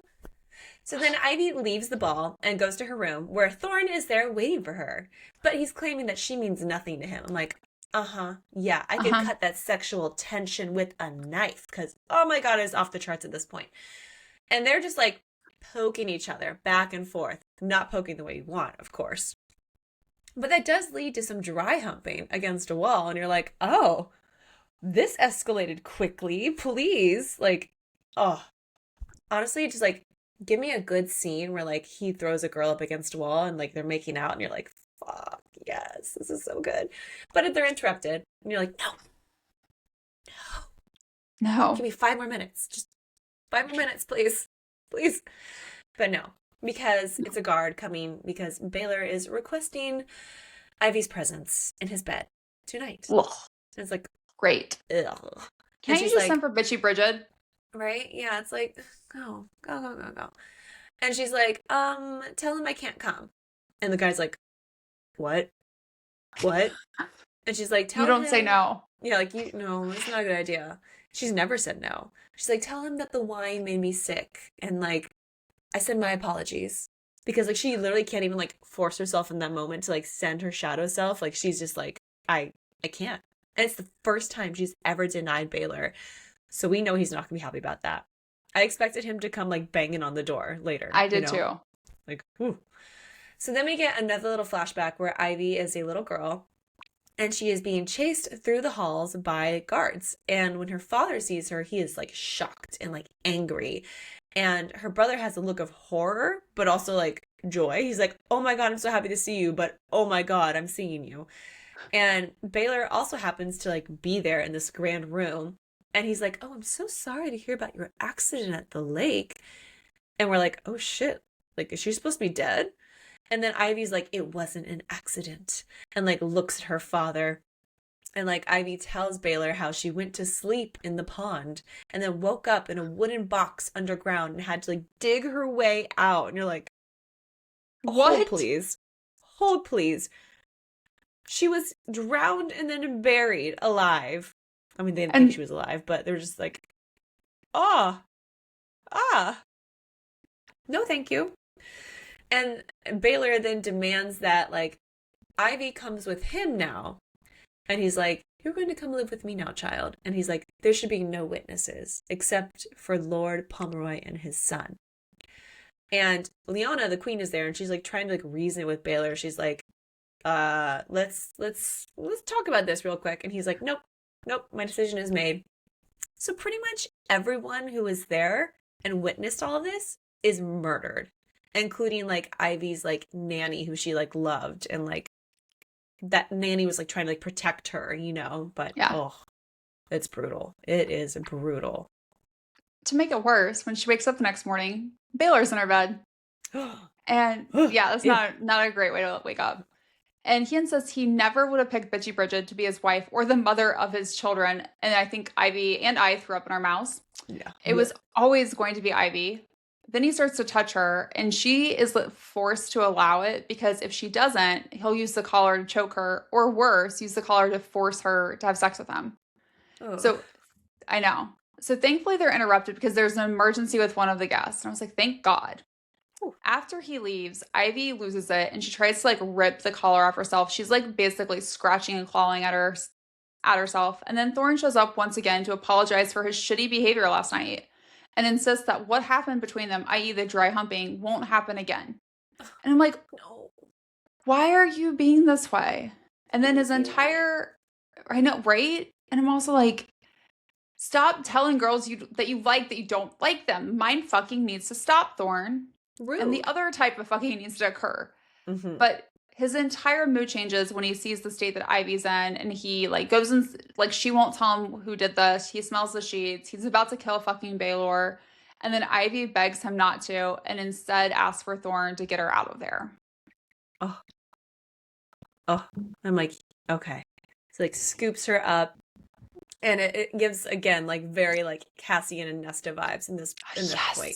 B: So then Ivy leaves the ball and goes to her room where Thorne is there waiting for her. But he's claiming that she means nothing to him. I'm like, uh-huh, yeah, I could
A: Uh-huh.
B: cut that sexual tension with a knife because, oh my God, it's off the charts at this point. And they're just like poking each other back and forth. Not poking the way you want, of course. But that does lead to some dry humping against a wall. And you're like, oh, this escalated quickly. Please. Like, oh, honestly, just like give me a good scene where like he throws a girl up against a wall and like they're making out and you're like, fuck, yes, this is so good. But if they're interrupted and you're like, no, no, give
A: No.
B: me 5 more minutes. Just 5 more minutes, please. Please. But no, because it's a guard coming because Baylor is requesting Ivy's presence in his bed tonight.
A: Ugh.
B: And it's like,
A: Great.
B: ugh. And
A: Can't you
B: she's
A: just
B: like,
A: send for bitchy Bridget?
B: right? Yeah, it's like, go, go, go, go, go. And she's like, tell him I can't come. And the guy's like, what? What? And she's like,
A: You
B: tell
A: don't say
B: him,
A: no.
B: yeah, like, you, no, it's not a good idea. She's never said no. She's like, tell him that the wine made me sick. And like, I said my apologies. Because like, she literally can't even like force herself in that moment to like send her shadow self. Like, she's just like, I can't. And it's the first time she's ever denied Baylor. So we know he's not gonna be happy about that. I expected him to come like banging on the door later,
A: I
B: you
A: did
B: know?
A: too.
B: Like, whew. So then we get another little flashback where Ivy is a little girl and she is being chased through the halls by guards. And when her father sees her, he is like shocked and like angry. And her brother has a look of horror, but also like joy. He's like, oh my God, I'm so happy to see you, but oh my God, I'm seeing you. And Baylor also happens to like be there in this grand room. And he's like, oh, I'm so sorry to hear about your accident at the lake. And we're like, oh shit. Like, is she supposed to be dead? And then Ivy's like, it wasn't an accident. And like looks at her father. And like Ivy tells Baylor how she went to sleep in the pond and then woke up in a wooden box underground and had to like dig her way out. And you're like, hold
A: What?
B: please. Hold please. She was drowned and then buried alive. I mean, they didn't think
A: And
B: she was alive, but they were just like, ah, ah, no, thank you. And Baylor then demands that like Ivy comes with him now. And he's like, you're going to come live with me now, child. And he's like, there should be no witnesses except for Lord Pomeroy and his son. And Leona, the queen, is there, and she's like trying to like reason it with Baylor. She's like, let's talk about this real quick. And he's like, nope, nope, my decision is made. So pretty much everyone who was there and witnessed all of this is murdered, including like Ivy's like nanny who she like loved, and like that nanny was like trying to like protect her, you know, but
A: yeah.
B: oh, it's brutal. It is brutal.
A: To make it worse, when she wakes up the next morning, Baylor's in her bed. And yeah, that's
B: Yeah.
A: not a great way to wake up. And he insists he never would have picked Bitchy Bridget to be his wife or the mother of his children. And I think Ivy and I threw up in our mouths.
B: Yeah.
A: It was always going to be Ivy. Then he starts to touch her, and she is forced to allow it because if she doesn't, he'll use the collar to choke her, or worse, use the collar to force her to have sex with him.
B: Oh.
A: So I know. So thankfully they're interrupted because there's an emergency with one of the guests. And I was like, thank God.
B: Whew.
A: After he leaves, Ivy loses it and she tries to like rip the collar off herself. She's like basically scratching and clawing at herself. And then Thorne shows up once again to apologize for his shitty behavior last night and insists that what happened between them, i.e., the dry humping, won't happen again. And I'm like,
B: No.
A: why are you being this way? And then his entire, I know, right? And I'm also like, stop telling girls that you like that you don't like them. Mind fucking needs to stop, Thorne.
B: Rude.
A: And the other type of fucking needs to occur.
B: Mm-hmm.
A: But his entire mood changes when he sees the state that Ivy's in, and he like goes and like she won't tell him who did this. He smells the sheets. He's about to kill fucking Baylor, and then Ivy begs him not to, and instead asks for Thorne to get her out of there.
B: Oh. Oh. I'm like, okay. So like scoops her up. And it gives again like very like Cassian and Nesta vibes in this
A: Yes.
B: point.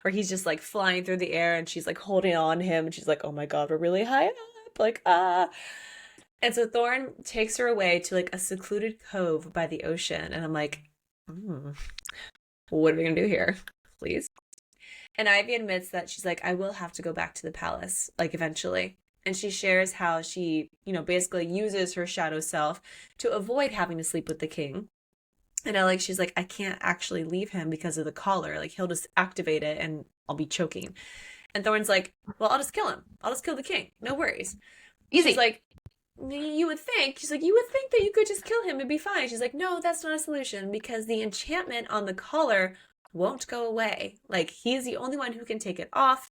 B: Where he's just like flying through the air and she's like holding on to him and she's like, oh my God, we're really high up. Like, ah. And so Thorne takes her away to like a secluded cove by the ocean. And I'm like, what are we going to do here? Please. And Ivy admits that she's like, I will have to go back to the palace, like eventually. And she shares how she, basically uses her shadow self to avoid having to sleep with the king. And she's like, I can't actually leave him because of the collar. Like, he'll just activate it and I'll be choking. And Thorne's like, well, I'll just kill him. I'll just kill the king. No worries.
A: Easy.
B: She's like, you would think. She's like, you would think that you could just kill him and be fine. She's like, no, that's not a solution because the enchantment on the collar won't go away. Like, he's the only one who can take it off.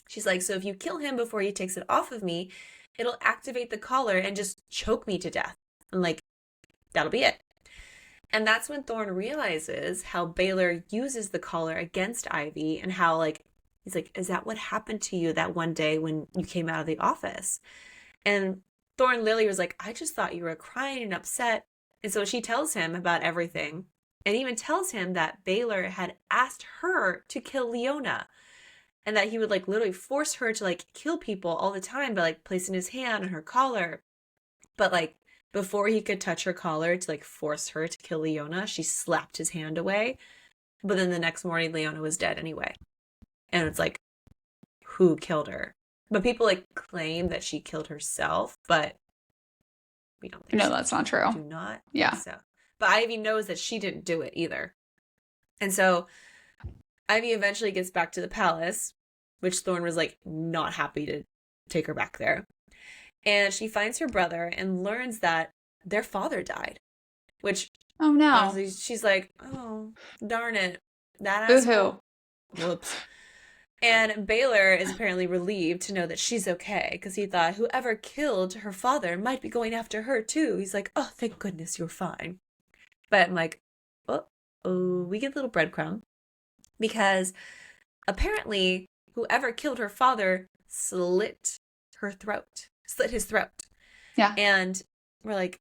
B: She's like, so if you kill him before he takes it off of me, it'll activate the collar and just choke me to death. And like, that'll be it. And that's when Thorne realizes how Baylor uses the collar against Ivy and how, like, he's like, is that what happened to you that one day when you came out of the office? And Thorne literally was like, I just thought you were crying and upset. And so she tells him about everything and even tells him that Baylor had asked her to kill Leona and that he would like literally force her to like kill people all the time by like placing his hand on her collar. But like, before he could touch her collar to like force her to kill Leona, she slapped his hand away. But then the next morning, Leona was dead anyway. And it's like, who killed her? But people like claim that she killed herself, but we don't think
A: No,
B: so.
A: that's not true.
B: Do not
A: Yeah.
B: think so. But Ivy knows that she didn't do it either. And so Ivy eventually gets back to the palace, which Thorne was like not happy to take her back there. And she finds her brother and learns that their father died, which,
A: oh no,
B: honestly, she's like, oh, darn it. That
A: boo-hoo.
B: asshole. Whoops. And Baylor is apparently relieved to know that she's okay because he thought whoever killed her father might be going after her too. He's like, oh, thank goodness you're fine. But I'm like, oh, we get a little breadcrumb because apparently whoever killed her father slit his throat.
A: Yeah.
B: And we're like,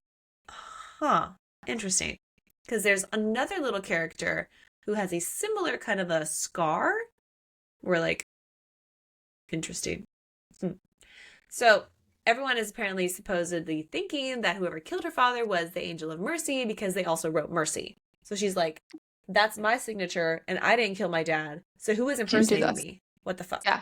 B: huh, interesting. Because there's another little character who has a similar kind of a scar. We're like, interesting. So everyone is apparently supposedly thinking that whoever killed her father was the Angel of Mercy because they also wrote Mercy. So she's like, that's my signature and I didn't kill my dad. So who is impersonating me? What the fuck?
A: Yeah.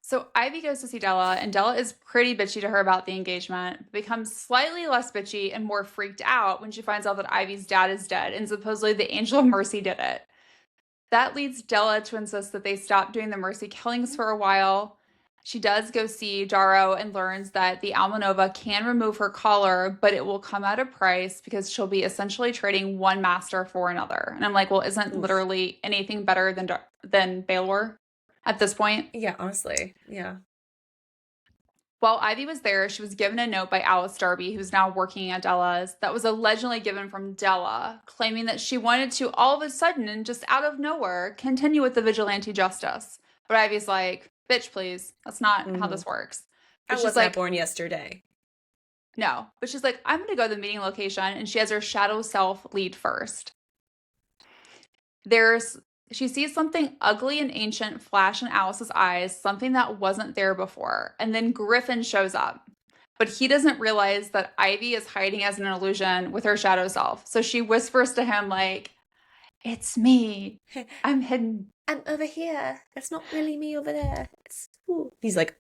A: So Ivy goes to see Della, and Della is pretty bitchy to her about the engagement, becomes slightly less bitchy and more freaked out when she finds out that Ivy's dad is dead, and supposedly the Angel of Mercy did it. That leads Della to insist that they stop doing the Mercy killings for a while. She does go see Darrow and learns that the Almanova can remove her collar, but it will come at a price because she'll be essentially trading one master for another. And I'm like, well, isn't literally anything better than Baylor at this point?
B: Yeah, honestly. Yeah.
A: While Ivy was there, she was given a note by Alice Darby, who's now working at Della's, that was allegedly given from Della, claiming that she wanted to all of a sudden and just out of nowhere continue with the vigilante justice. But Ivy's like, bitch, please. That's not how this works.
B: But I wasn't like, born yesterday.
A: No. But she's like, I'm going to go to the meeting location, and she has her shadow self lead first. She sees something ugly and ancient flash in Alice's eyes, something that wasn't there before. And then Griffin shows up. But he doesn't realize that Ivy is hiding as an illusion with her shadow self. So she whispers to him like, it's me. I'm hidden.
B: I'm over here. That's not really me over there. He's like,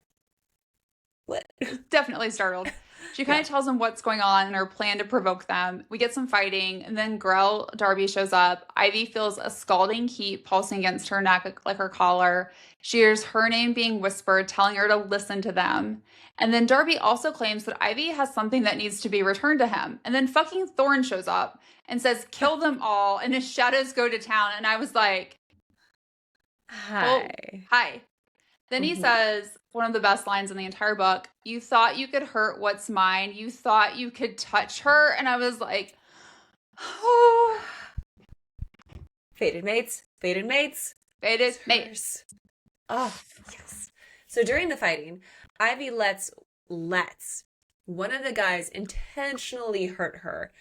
B: what?
A: Definitely startled. She kind of tells him what's going on and her plan to provoke them. We get some fighting, and then Grell Darby shows up. Ivy feels a scalding heat pulsing against her neck like her collar. She hears her name being whispered, telling her to listen to them. And then Darby also claims that Ivy has something that needs to be returned to him. And then fucking Thorne shows up and says, kill them all, and his shadows go to town. And I was like,
B: hi.
A: Oh, hi. Then he says, one of the best lines in the entire book, you thought you could hurt what's mine. You thought you could touch her. And I was like, oh.
B: Fated mates.
A: Fated mates.
B: Oh, yes. So during the fighting, Ivy lets one of the guys intentionally hurt her.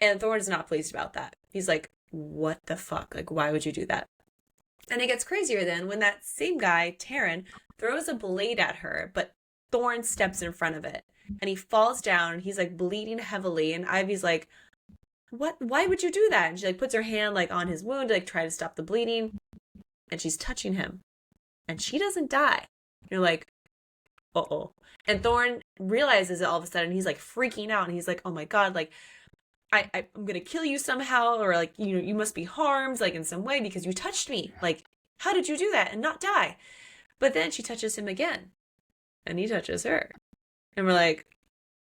B: And Thorne's not pleased about that. He's like, what the fuck? Like, why would you do that? And it gets crazier then when that same guy, Taryn, throws a blade at her, but Thorne steps in front of it. And he falls down and he's like bleeding heavily. And Ivy's like, what? Why would you do that? And she like puts her hand like on his wound to like try to stop the bleeding. and she's touching him, and she doesn't die. You're like, uh-oh. And Thorne realizes it all of a sudden. He's like freaking out, and he's like, oh my God, like, I'm gonna kill you somehow, or like, you must be harmed, like, in some way because you touched me. Like, how did you do that and not die? But then she touches him again, and he touches her. And we're like,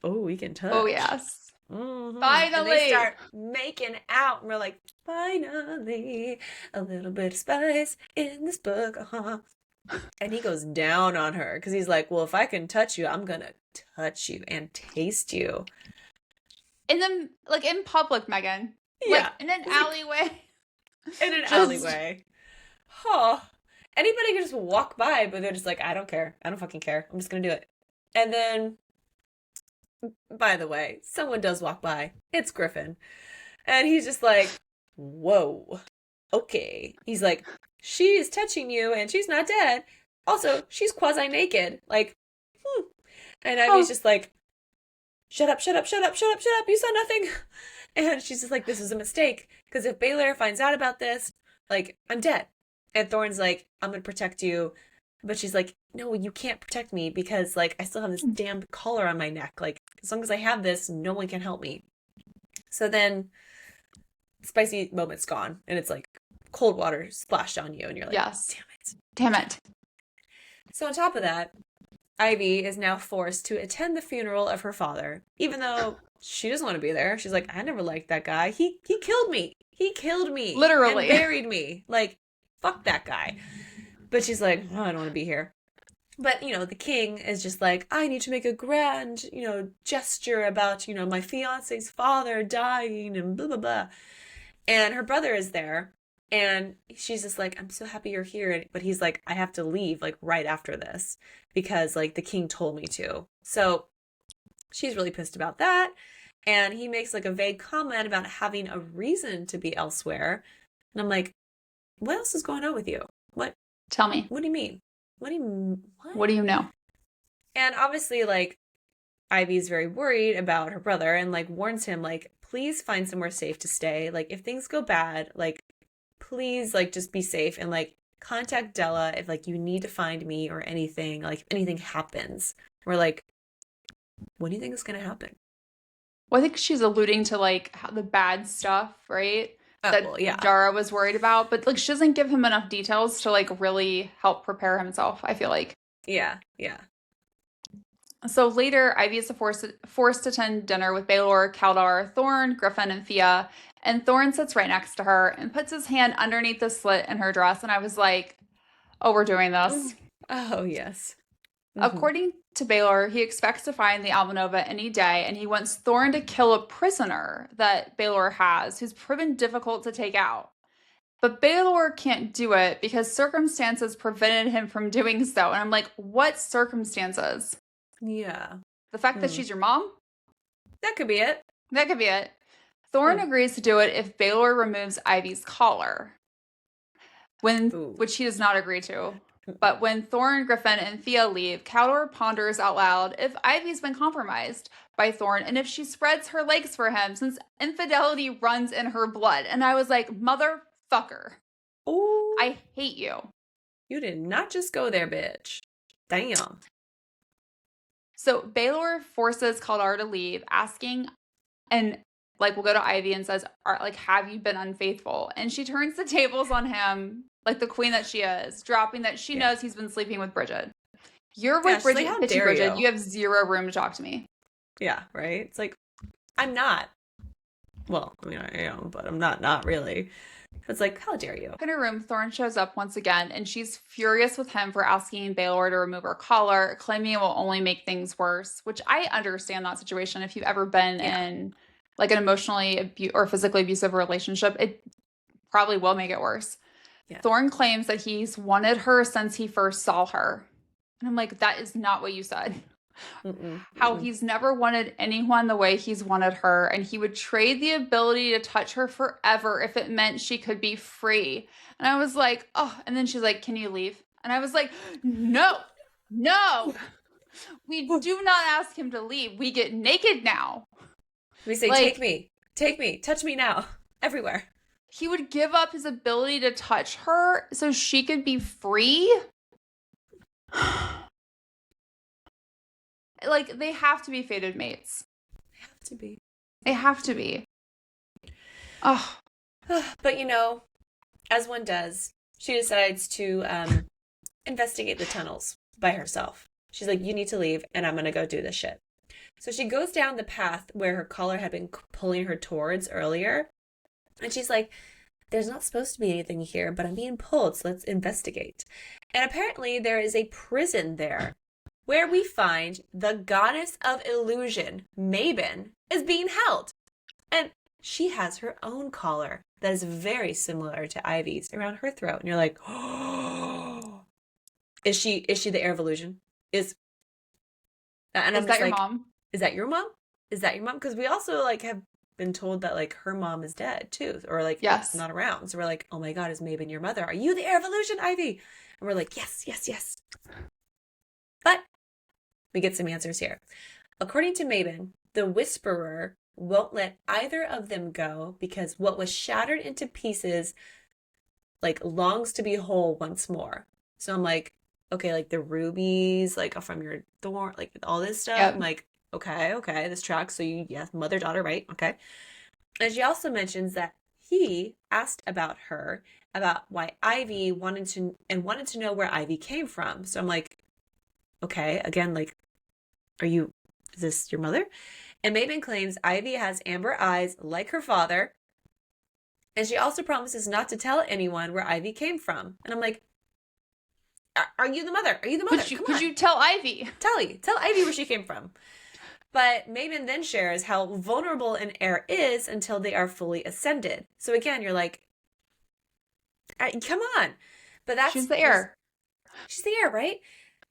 B: oh, we can touch.
A: Oh, yes.
B: Mm-hmm.
A: Finally.
B: And they start making out, and we're like, finally, a little bit of spice in this book, And he goes down on her because he's like, well, if I can touch you, I'm gonna touch you and taste you.
A: And then, like, in public, Megan.
B: Yeah.
A: Like, in an alleyway.
B: In an alleyway. Huh. Anybody can just walk by, but they're just like, I don't care. I don't fucking care. I'm just gonna do it. And then, by the way, someone does walk by. It's Griffin. And he's just like, whoa. Okay. He's like, she's touching you and she's not dead. Also, she's quasi-naked. Like, And Ivy's just like, shut up, shut up, shut up, shut up, shut up. You saw nothing. And she's just like, this is a mistake. Because if Baylor finds out about this, like, I'm dead. And Thorne's like, I'm going to protect you. But she's like, no, you can't protect me because, like, I still have this damned collar on my neck. Like, as long as I have this, no one can help me. So then, spicy moment's gone. And it's like, cold water splashed on you. And you're like,
A: yes.
B: Damn it.
A: Damn it.
B: So on top of that, Ivy is now forced to attend the funeral of her father, even though she doesn't want to be there. She's like, I never liked that guy. He killed me. He killed me.
A: Literally.
B: And buried me. Like, fuck that guy. But she's like, oh, I don't want to be here. But, the king is just like, I need to make a grand, gesture about, my fiance's father dying and blah, blah, blah. And her brother is there. And she's just like, I'm so happy you're here. But he's like, I have to leave, like, right after this. Because, like, the king told me to. So she's really pissed about that. And he makes, like, a vague comment about having a reason to be elsewhere. And I'm like, what else is going on with you? What?
A: Tell me.
B: What do you mean? What?
A: What do you know?
B: And obviously, like, Ivy's very worried about her brother and, like, warns him, like, please find somewhere safe to stay. Like, if things go bad, like, please, like, just be safe and, like, contact Della if, like, you need to find me or anything. Like, if anything happens. We're like, what do you think is going to happen?
A: Well, I think she's alluding to, like, how the bad stuff, right?
B: Yeah.
A: Darrow was worried about. But, like, she doesn't give him enough details to, like, really help prepare himself, I feel like.
B: Yeah.
A: So later, Ivy is forced to attend dinner with Baylor, Kaldar, Thorne, Griffin, and Thea. And Thorne sits right next to her and puts his hand underneath the slit in her dress. And I was like, oh, we're doing this.
B: Oh, yes. Mm-hmm.
A: According to Baylor, he expects to find the Almanova any day. And he wants Thorne to kill a prisoner that Baylor has who's proven difficult to take out. But Baylor can't do it because circumstances prevented him from doing so. And I'm like, what circumstances?
B: Yeah.
A: The fact that she's your mom?
B: That could be it.
A: That could be it. Thorne agrees to do it if Baylor removes Ivy's collar, which he does not agree to. But when Thorne, Griffin, and Thea leave, Kaldar ponders out loud if Ivy's been compromised by Thorne and if she spreads her legs for him since infidelity runs in her blood. And I was like, motherfucker.
B: Oh,
A: I hate you.
B: You did not just go there, bitch. Damn.
A: So Baylor forces Kaldar to leave, asking, and like we'll go to Ivy and says, like, have you been unfaithful? And she turns the tables on him, like the queen that she is, dropping that she knows he's been sleeping with Bridget. You're with Bridget,
B: like,
A: bitchy Bridget. You have zero room to talk to me.
B: Yeah, right? It's like, I'm not. Well, I mean, I am, but I'm not really. It's like, how dare you?
A: In her room, Thorne shows up once again, and she's furious with him for asking Baylor to remove her collar, claiming it will only make things worse, which I understand that situation. If you've ever been in like an emotionally or physically abusive relationship, it probably will make it worse. Yeah. Thorne claims that he's wanted her since he first saw her. And I'm like, that is not what you said. How he's never wanted anyone the way he's wanted her, and he would trade the ability to touch her forever if it meant she could be free. And I was like, oh, and then she's like, can you leave? And I was like, no, we do not ask him to leave. We get naked now.
B: We say, like, take me, touch me now, everywhere.
A: he would give up his ability to touch her so she could be free? Like, they have to be fated mates.
B: They have to be.
A: They have to be. Oh.
B: But, you know, as one does, she decides to investigate the tunnels by herself. She's like, you need to leave, and I'm going to go do this shit. So she goes down the path where her caller had been pulling her towards earlier. And she's like, there's not supposed to be anything here, but I'm being pulled, so let's investigate. And apparently there is a prison there where we find the goddess of illusion, Mabon, is being held. And she has her own collar that is very similar to Ivy's around her throat. And you're like, oh, is she the Heir of Illusion? And
A: Is that your mom?
B: Is that your mom? Is that your mom? Because we also like have been told that like her mom is dead too, or like
A: yes,
B: not around. So we're like, oh my God, is Mabon your mother? Are you the Heir of Illusion, Ivy? And we're like, yes, yes, yes. But we get some answers here. According to Mabon, the Whisperer won't let either of them go because what was shattered into pieces like longs to be whole once more. So I'm like, okay, like the rubies, like from your Thorne, like all this stuff. Yep. I'm like, okay, this tracks. So yes, mother, daughter, right? Okay. And she also mentions that he asked about her, about why Ivy wanted to know where Ivy came from. So I'm like, okay, again, like, is this your mother? And Mabon claims Ivy has amber eyes like her father. And she also promises not to tell anyone where Ivy came from. And I'm like, are you the mother? Are you the mother?
A: Could you tell Ivy?
B: Tell Ivy where she came from. But Mabon then shares how vulnerable an heir is until they are fully ascended. So again, you're like, come on. But
A: she's the heir.
B: She's the heir, right?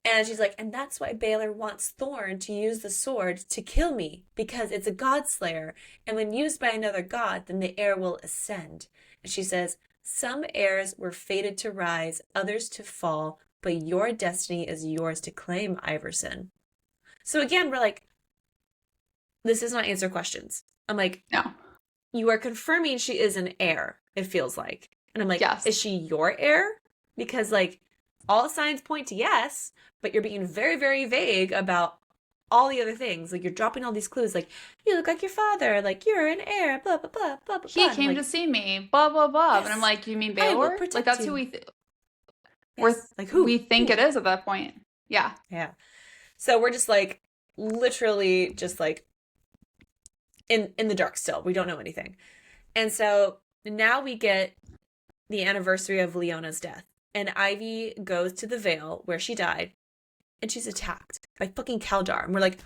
B: And she's like, and that's why Baylor wants Thorne to use the sword to kill me, because it's a god slayer. And when used by another god, then the heir will ascend. And she says, some heirs were fated to rise, others to fall, but your destiny is yours to claim, Iverson. So again, we're like, this does not answer questions. I'm like,
A: no.
B: You are confirming she is an heir, it feels like. And I'm like,
A: yes.
B: Is she your heir? Because like, all signs point to yes, but you're being very, very vague about all the other things. Like, you're dropping all these clues, like, you look like your father, like, you're an heir, blah, blah, blah, blah, blah.
A: He came to see me, blah, blah, blah. Yes. And I'm like, you mean Baylor? Like, that's who we...
B: Yes. Like, who?
A: We think it is at that point. Yeah.
B: Yeah. So we're just, like, literally just, like, in the dark still. We don't know anything. And so now we get the anniversary of Leona's death. And Ivy goes to the Vale where she died, and she's attacked by fucking Kaldar. And we're like,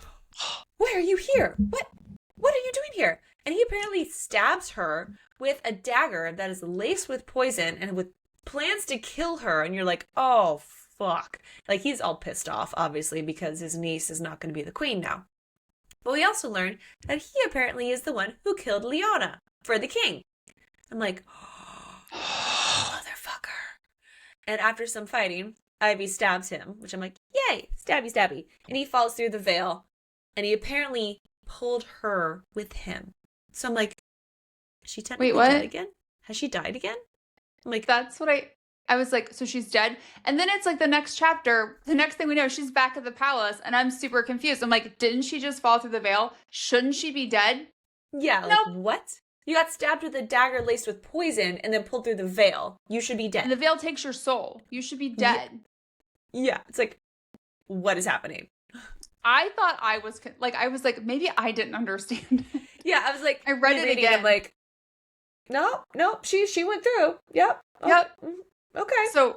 B: why are you here? What are you doing here? And he apparently stabs her with a dagger that is laced with poison and with plans to kill her. And you're like, oh, fuck. Like, he's all pissed off, obviously, because his niece is not going to be the queen now. But we also learned that he apparently is the one who killed Leona for the king. I'm like, motherfucker. And after some fighting, Ivy stabs him, which I'm like, yay, stabby, stabby. And he falls through the veil, and he apparently pulled her with him. So I'm like, is she technically dead again? Has she died again? I'm like,
A: that's what I was like, so she's dead? And then it's like the next chapter, the next thing we know, she's back at the palace, and I'm super confused. I'm like, didn't she just fall through the veil? Shouldn't she be dead?
B: Yeah, like, nope. What? You got stabbed with a dagger laced with poison and then pulled through the veil. You should be dead.
A: And the veil takes your soul. You should be dead.
B: Yeah. It's like, what is happening?
A: I thought I was like, maybe I didn't understand.
B: Yeah, I was like,
A: I read it again.
B: I'm like, no, she went through. Yep. Okay.
A: So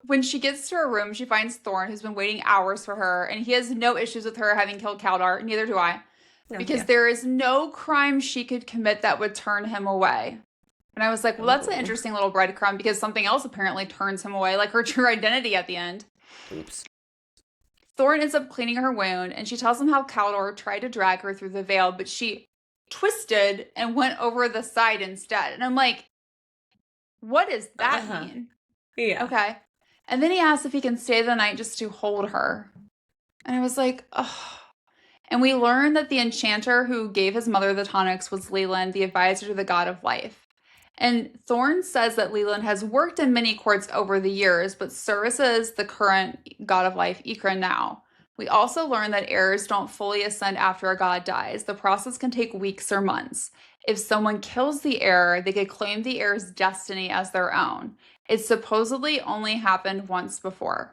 A: when she gets to her room, she finds Thorne, who's been waiting hours for her, and he has no issues with her having killed Kaldar. Neither do I. No, because there is no crime she could commit that would turn him away. And I was like, well, that's an interesting little breadcrumb, because something else apparently turns him away, like her true identity at the end.
B: Oops.
A: Thorne ends up cleaning her wound, and she tells him how Kaldar tried to drag her through the veil, but she twisted and went over the side instead. And I'm like, what does that mean?
B: Yeah.
A: Okay. And then he asks if he can stay the night just to hold her. And I was like, oh. And we learn that the enchanter who gave his mother the tonics was Leland, the advisor to the god of life. And Thorne says that Leland has worked in many courts over the years, but services the current god of life, Ikra, now. We also learn that heirs don't fully ascend after a god dies. The process can take weeks or months. If someone kills the heir, they could claim the heir's destiny as their own. It supposedly only happened once before.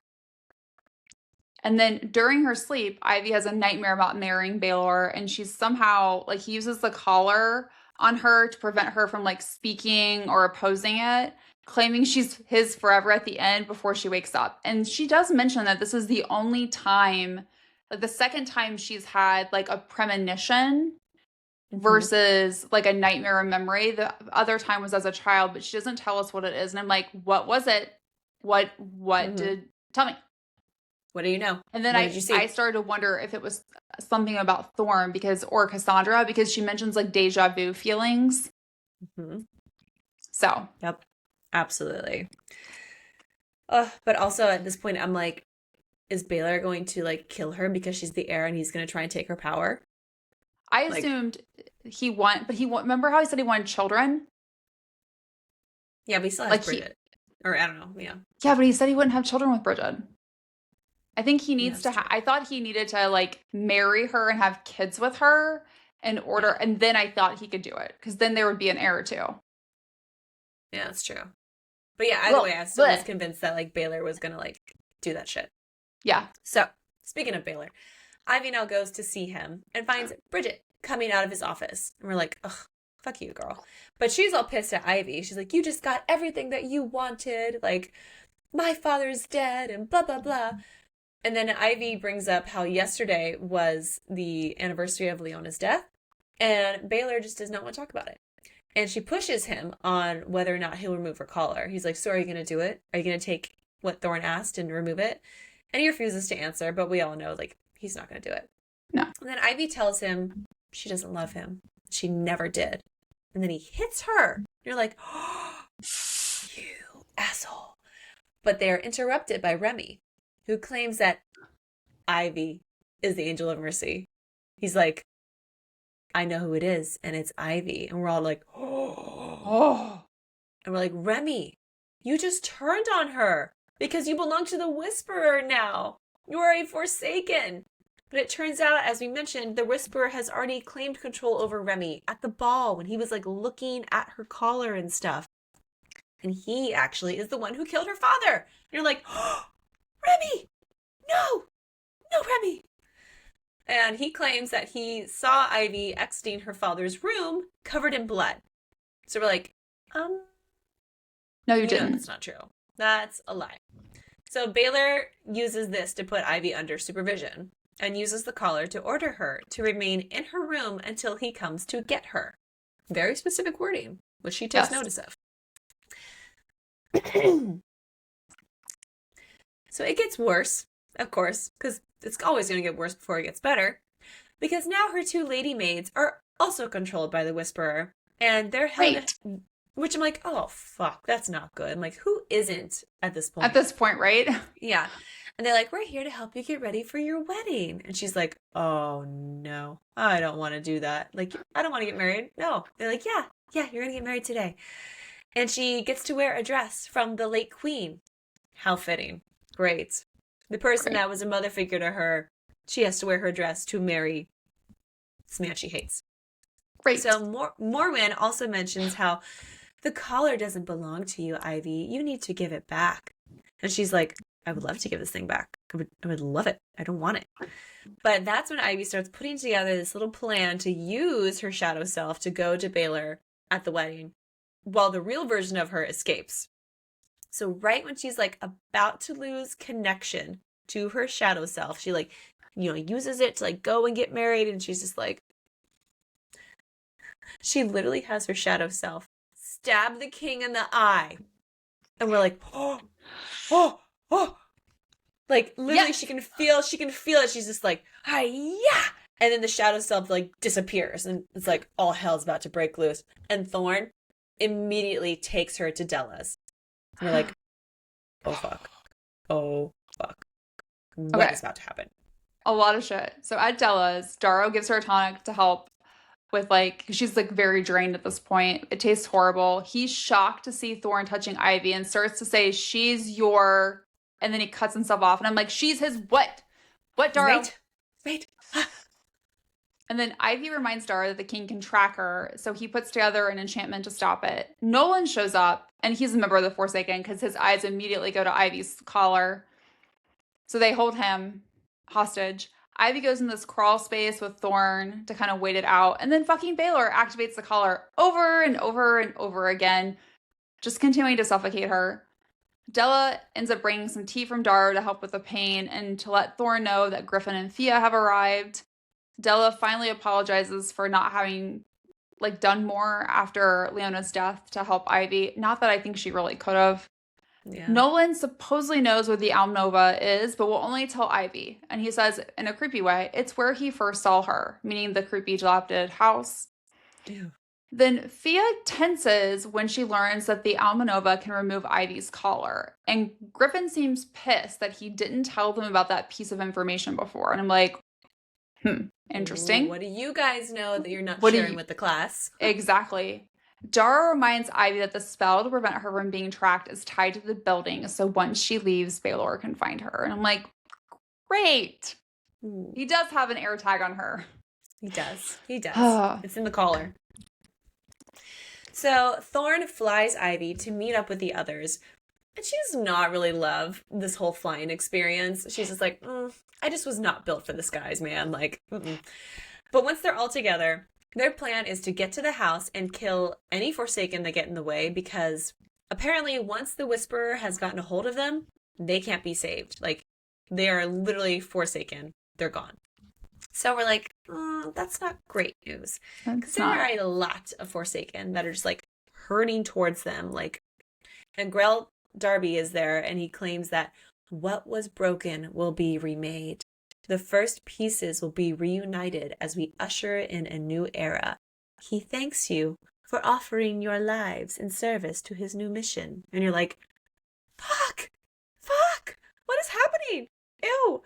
A: And then during her sleep, Ivy has a nightmare about marrying Baylor, and she's somehow like he uses the collar on her to prevent her from like speaking or opposing it, claiming she's his forever at the end before she wakes up. And she does mention that this is the only time, like the second time she's had like a premonition versus like a nightmare or memory. The other time was as a child, but she doesn't tell us what it is. And I'm like, what was it? What did tell me?
B: What do you know?
A: And then
B: What did you see?
A: I started to wonder if it was something about Thorne or Cassandra because she mentions like deja vu feelings. So,
B: yep, absolutely. But also at this point, I'm like, is Baylor going to like kill her because she's the heir and he's going to try and take her power?
A: I assumed remember how he said he wanted children?
B: Yeah, but he still has Bridget. Or I don't know, yeah.
A: Yeah, but he said he wouldn't have children with Bridget. I think he needs to I thought he needed to like marry her and have kids with her in order, and then I thought he could do it because then there would be an heir too.
B: Yeah, that's true. But yeah, either way, I still was convinced that like Baylor was gonna like do that shit.
A: Yeah.
B: So speaking of Baylor, Ivy now goes to see him and finds Bridget coming out of his office, and we're like, ugh, fuck you, girl. But she's all pissed at Ivy. She's like, you just got everything that you wanted. Like, my father's dead, and blah blah blah. And then Ivy brings up how yesterday was the anniversary of Leona's death, and Baylor just does not want to talk about it. And she pushes him on whether or not he'll remove her collar. He's like, so are you going to do it? Are you going to take what Thorne asked and remove it? And he refuses to answer, but we all know, like, he's not going to do it.
A: No.
B: And then Ivy tells him she doesn't love him. She never did. And then he hits her. You're like, oh, you asshole. But they're interrupted by Remy, who claims that Ivy is the angel of mercy. He's like, I know who it is, and it's Ivy. And we're all like, oh. And we're like, Remy, you just turned on her because you belong to the Whisperer now. You are a Forsaken. But it turns out, as we mentioned, the Whisperer has already claimed control over Remy at the ball when he was like looking at her collar and stuff. And he actually is the one who killed her father. And you're like, oh, Remy, no, Remy. And he claims that he saw Ivy exiting her father's room covered in blood. So we're like,
A: no, you didn't.
B: That's not true. That's a lie. So Baylor uses this to put Ivy under supervision and uses the collar to order her to remain in her room until he comes to get her. Very specific wording, which she takes notice of. So it gets worse, of course, because it's always going to get worse before it gets better. Because now her two lady maids are also controlled by the Whisperer. And they're held, which I'm like, oh, fuck, that's not good. I'm like, who isn't at this point?
A: At this point, right?
B: Yeah. And they're like, we're here to help you get ready for your wedding. And she's like, oh, no, I don't want to do that. Like, I don't want to get married. No. They're like, yeah, you're going to get married today. And she gets to wear a dress from the late queen. How fitting. Great. The person that was a mother figure to her, she has to wear her dress to marry this man she hates.
A: Great.
B: So Morwen also mentions how the collar doesn't belong to you, Ivy. You need to give it back. And she's like, I would love to give this thing back. I would love it. I don't want it. But that's when Ivy starts putting together this little plan to use her shadow self to go to Baylor at the wedding while the real version of her escapes. So right when she's like about to lose connection to her shadow self, she like, uses it to like go and get married. And she's just like, she literally has her shadow self stab the king in the eye. And we're like, oh. Like literally she can feel it. She's just like, hi, yeah. And then the shadow self like disappears and it's like all hell's about to break loose. And Thorne immediately takes her to Della's. And we're like, oh fuck. What is about to happen?
A: A lot of shit. So at Della's, Darrow gives her a tonic to help with like, she's like very drained at this point. It tastes horrible. He's shocked to see Thorne touching Ivy and starts to say, she's your, and then he cuts himself off. And I'm like, she's his what? What, Darrow?
B: Wait.
A: And then Ivy reminds Darrow that the king can track her, so he puts together an enchantment to stop it. Nolan shows up, and he's a member of the Forsaken because his eyes immediately go to Ivy's collar. So they hold him hostage. Ivy goes in this crawl space with Thorne to kind of wait it out, and then fucking Baylor activates the collar over and over and over again, just continuing to suffocate her. Della ends up bringing some tea from Darrow to help with the pain and to let Thorne know that Griffin and Thea have arrived. Della finally apologizes for not having like done more after Leona's death to help Ivy. Not that I think she really could have.
B: Yeah.
A: Nolan supposedly knows where the Alnova is, but will only tell Ivy. And he says, in a creepy way, it's where he first saw her, meaning the creepy dilapidated house.
B: Ew.
A: Then Thea tenses when she learns that the Almanova can remove Ivy's collar. And Griffin seems pissed that he didn't tell them about that piece of information before. And I'm like, interesting.
B: What do you guys know that you're not
A: What do
B: sharing
A: you-
B: with the class?
A: Exactly. Darrow reminds Ivy that the spell to prevent her from being tracked is tied to the building, so once she leaves, Baylor can find her. And I'm like, great.
B: Ooh,
A: He does have an air tag on her.
B: he does. He does. It's in the collar. So Thorne flies Ivy to meet up with the others. And she does not really love this whole flying experience. She's just like, I just was not built for the skies, man. Like, But once they're all together, their plan is to get to the house and kill any Forsaken that get in the way, because apparently once the Whisperer has gotten a hold of them, they can't be saved. Like, they are literally Forsaken. They're gone. So we're like, that's not great news. Because there are a lot of Forsaken that are just like hurting towards them. Like, and Grell Darby is there, and he claims that what was broken will be remade. The first pieces will be reunited as we usher in a new era. He thanks you for offering your lives in service to his new mission. And you're like, fuck, what is happening? Ew.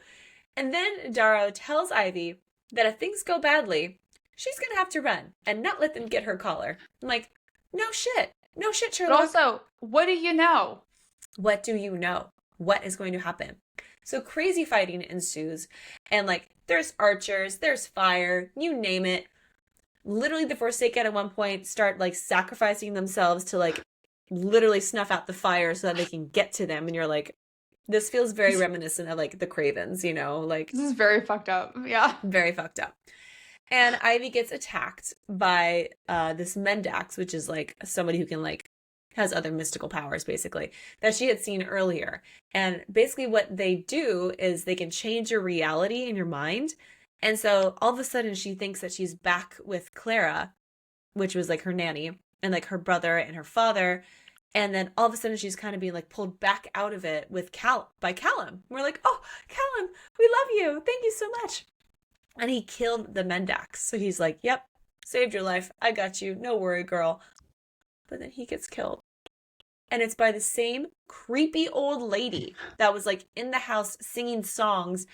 B: And then Darrow tells Ivy that if things go badly, she's going to have to run and not let them get her collar. I'm like, no shit, Sherlock.
A: But also, what do you know?
B: What do you know? What is going to happen? So crazy fighting ensues, and like there's archers, there's fire, you name it. Literally the Forsaken at one point start like sacrificing themselves to like literally snuff out the fire so that they can get to them. And you're like, this feels very reminiscent of like the Cravens, you know, like
A: This is very fucked up. Yeah.
B: very fucked up. And Ivy gets attacked by this Mendax, which is like somebody who can like has other mystical powers, basically, that she had seen earlier. And basically what they do is they can change your reality in your mind. And so all of a sudden she thinks that she's back with Clara, which was like her nanny, and like her brother and her father. And then all of a sudden she's kind of being like pulled back out of it with by Callum. We're like, oh, Callum, we love you. Thank you so much. And he killed the Mendax. So he's like, yep, saved your life. I got you. No worry, girl. But then he gets killed. And it's by the same creepy old lady that was like in the house singing songs.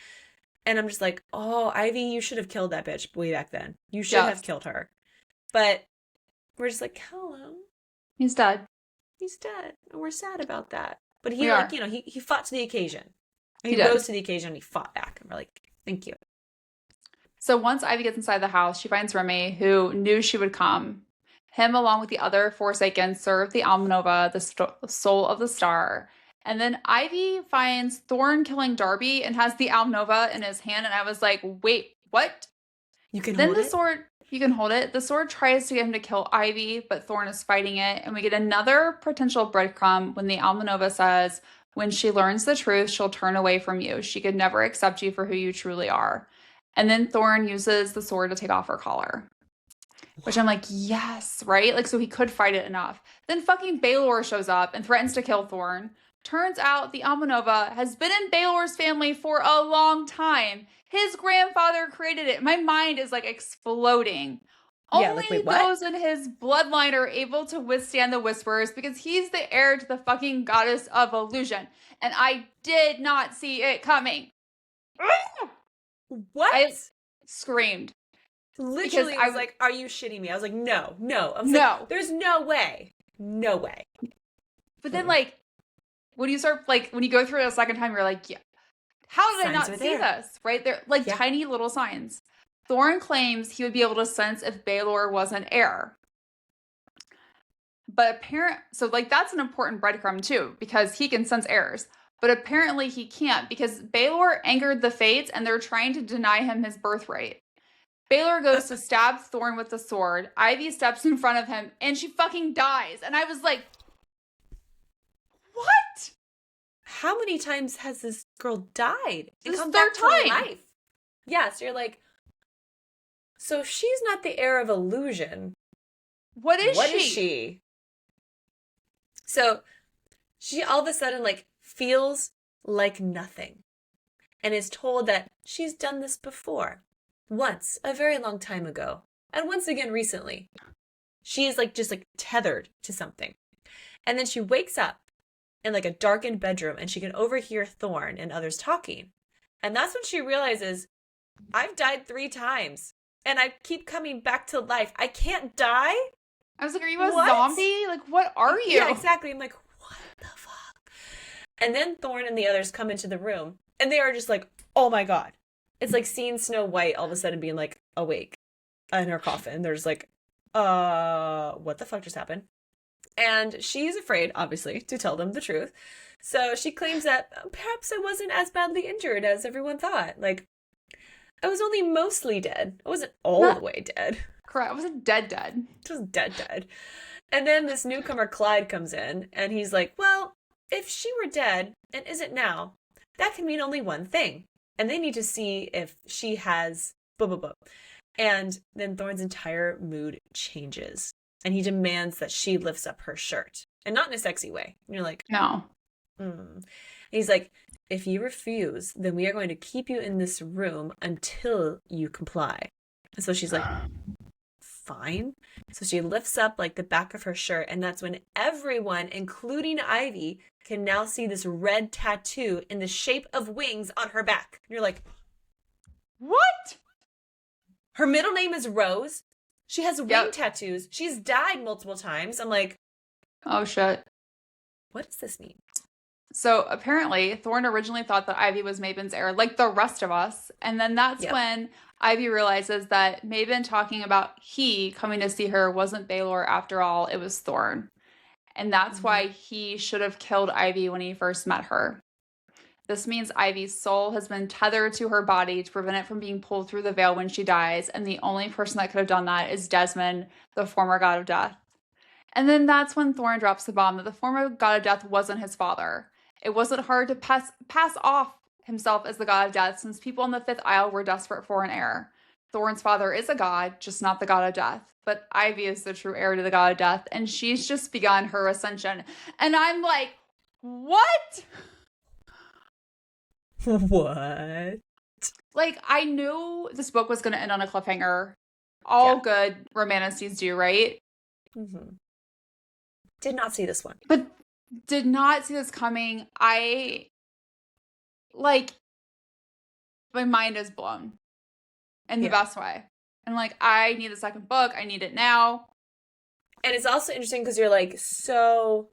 B: And I'm just like, oh, Ivy, you should have killed that bitch way back then. You should have killed her. But we're just like, Callum.
A: He's dead.
B: He's dead. And we're sad about that. But he like, you know, he fought to the occasion. He rose to the occasion and he fought back. And we're like, thank you.
A: So once Ivy gets inside the house, she finds Remy, who knew she would come. Him, along with the other Forsaken, serve the Almanova, the soul of the star. And then Ivy finds Thorne killing Darby and has the Almanova in his hand. And I was like, wait, what?
B: You can
A: then
B: hold
A: the
B: it?
A: sword, you can hold it. The sword tries to get him to kill Ivy, but Thorne is fighting it. And we get another potential breadcrumb when the Almanova says, when she learns the truth, she'll turn away from you. She could never accept you for who you truly are. And then Thorne uses the sword to take off her collar. Which I'm like, yes, right? Like, so he could fight it enough. Then fucking Baylor shows up and threatens to kill Thorne. Turns out the Almanova has been in Baylor's family for a long time. His grandfather created it. My mind is like exploding.
B: Yeah,
A: Only
B: like, wait, what?
A: those in his bloodline are able to withstand the Whisperers because he's the heir to the fucking goddess of illusion. And I did not see it coming.
B: What?
A: I screamed.
B: Literally, I was like, are you shitting me? I was like, no. I was like, there's no way. No way.
A: But then, like, when you start, like, when you go through it a second time, you're like, yeah, how did I not see this? Right? They're like tiny little signs. Thorne claims he would be able to sense if Baylor was an heir. But so like that's an important breadcrumb too, because he can sense heirs. But apparently he can't, because Baylor angered the fates and they're trying to deny him his birthright. Baylor goes to stab Thorne with the sword. Ivy steps in front of him and she fucking dies. And I was like, what?
B: How many times has this girl died?
A: This is third time.
B: Life. Yeah, so you're like, so if she's not the heir of illusion,
A: what is
B: she? So she all of a sudden like feels like nothing and is told that she's done this before. Once, a very long time ago. And once again recently. She is like just like tethered to something. And then she wakes up in like a darkened bedroom and she can overhear Thorne and others talking. And that's when she realizes, I've died 3 times and I keep coming back to life. I can't die?
A: I was like, are you a zombie? Like, what are you?
B: Yeah, exactly. I'm like, what the fuck? And then Thorne and the others come into the room and they are just like, oh my God. It's like seeing Snow White all of a sudden being like awake in her coffin. They're just like, what the fuck just happened? And she's afraid, obviously, to tell them the truth. So she claims that perhaps I wasn't as badly injured as everyone thought. Like, I was only mostly dead. I wasn't all the way dead.
A: Correct. I wasn't dead.
B: I was dead. And then this newcomer, Clyde, comes in and he's like, well, if she were dead and isn't now, that can mean only one thing. And they need to see if she has blah, blah, blah. And then Thorne's entire mood changes. And he demands that she lifts up her shirt. And not in a sexy way. And you're like,
A: no.
B: And he's like, if you refuse, then we are going to keep you in this room until you comply. And so she's like, fine. So she lifts up like the back of her shirt. And that's when everyone, including Ivy, can now see this red tattoo in the shape of wings on her back. And you're like,
A: what?
B: Her middle name is Rose. She has wing tattoos. She's died multiple times. I'm like,
A: oh shit.
B: What does this mean?
A: So apparently Thorne originally thought that Ivy was Mabon's heir, like the rest of us. And then that's when Ivy realizes that Mabon talking about he coming to see her wasn't Baylor after all. It was Thorne. And that's why he should have killed Ivy when he first met her. This means Ivy's soul has been tethered to her body to prevent it from being pulled through the veil when she dies. And the only person that could have done that is Desmond, the former god of death. And then that's when Thorne drops the bomb that the former god of death wasn't his father. It wasn't hard to pass off himself as the god of death since people in the Fifth Isle were desperate for an heir. Thorne's father is a god, just not the god of death. But Ivy is the true heir to the god of death, and she's just begun her ascension. And I'm like, what?
B: What?
A: Like, I knew this book was going to end on a cliffhanger. All good romanticies do, right?
B: Mm-hmm. Did not see this one.
A: But did not see this coming. My mind is blown in the best way. And like, I need the second book. I need it now.
B: And it's also interesting because you're like, so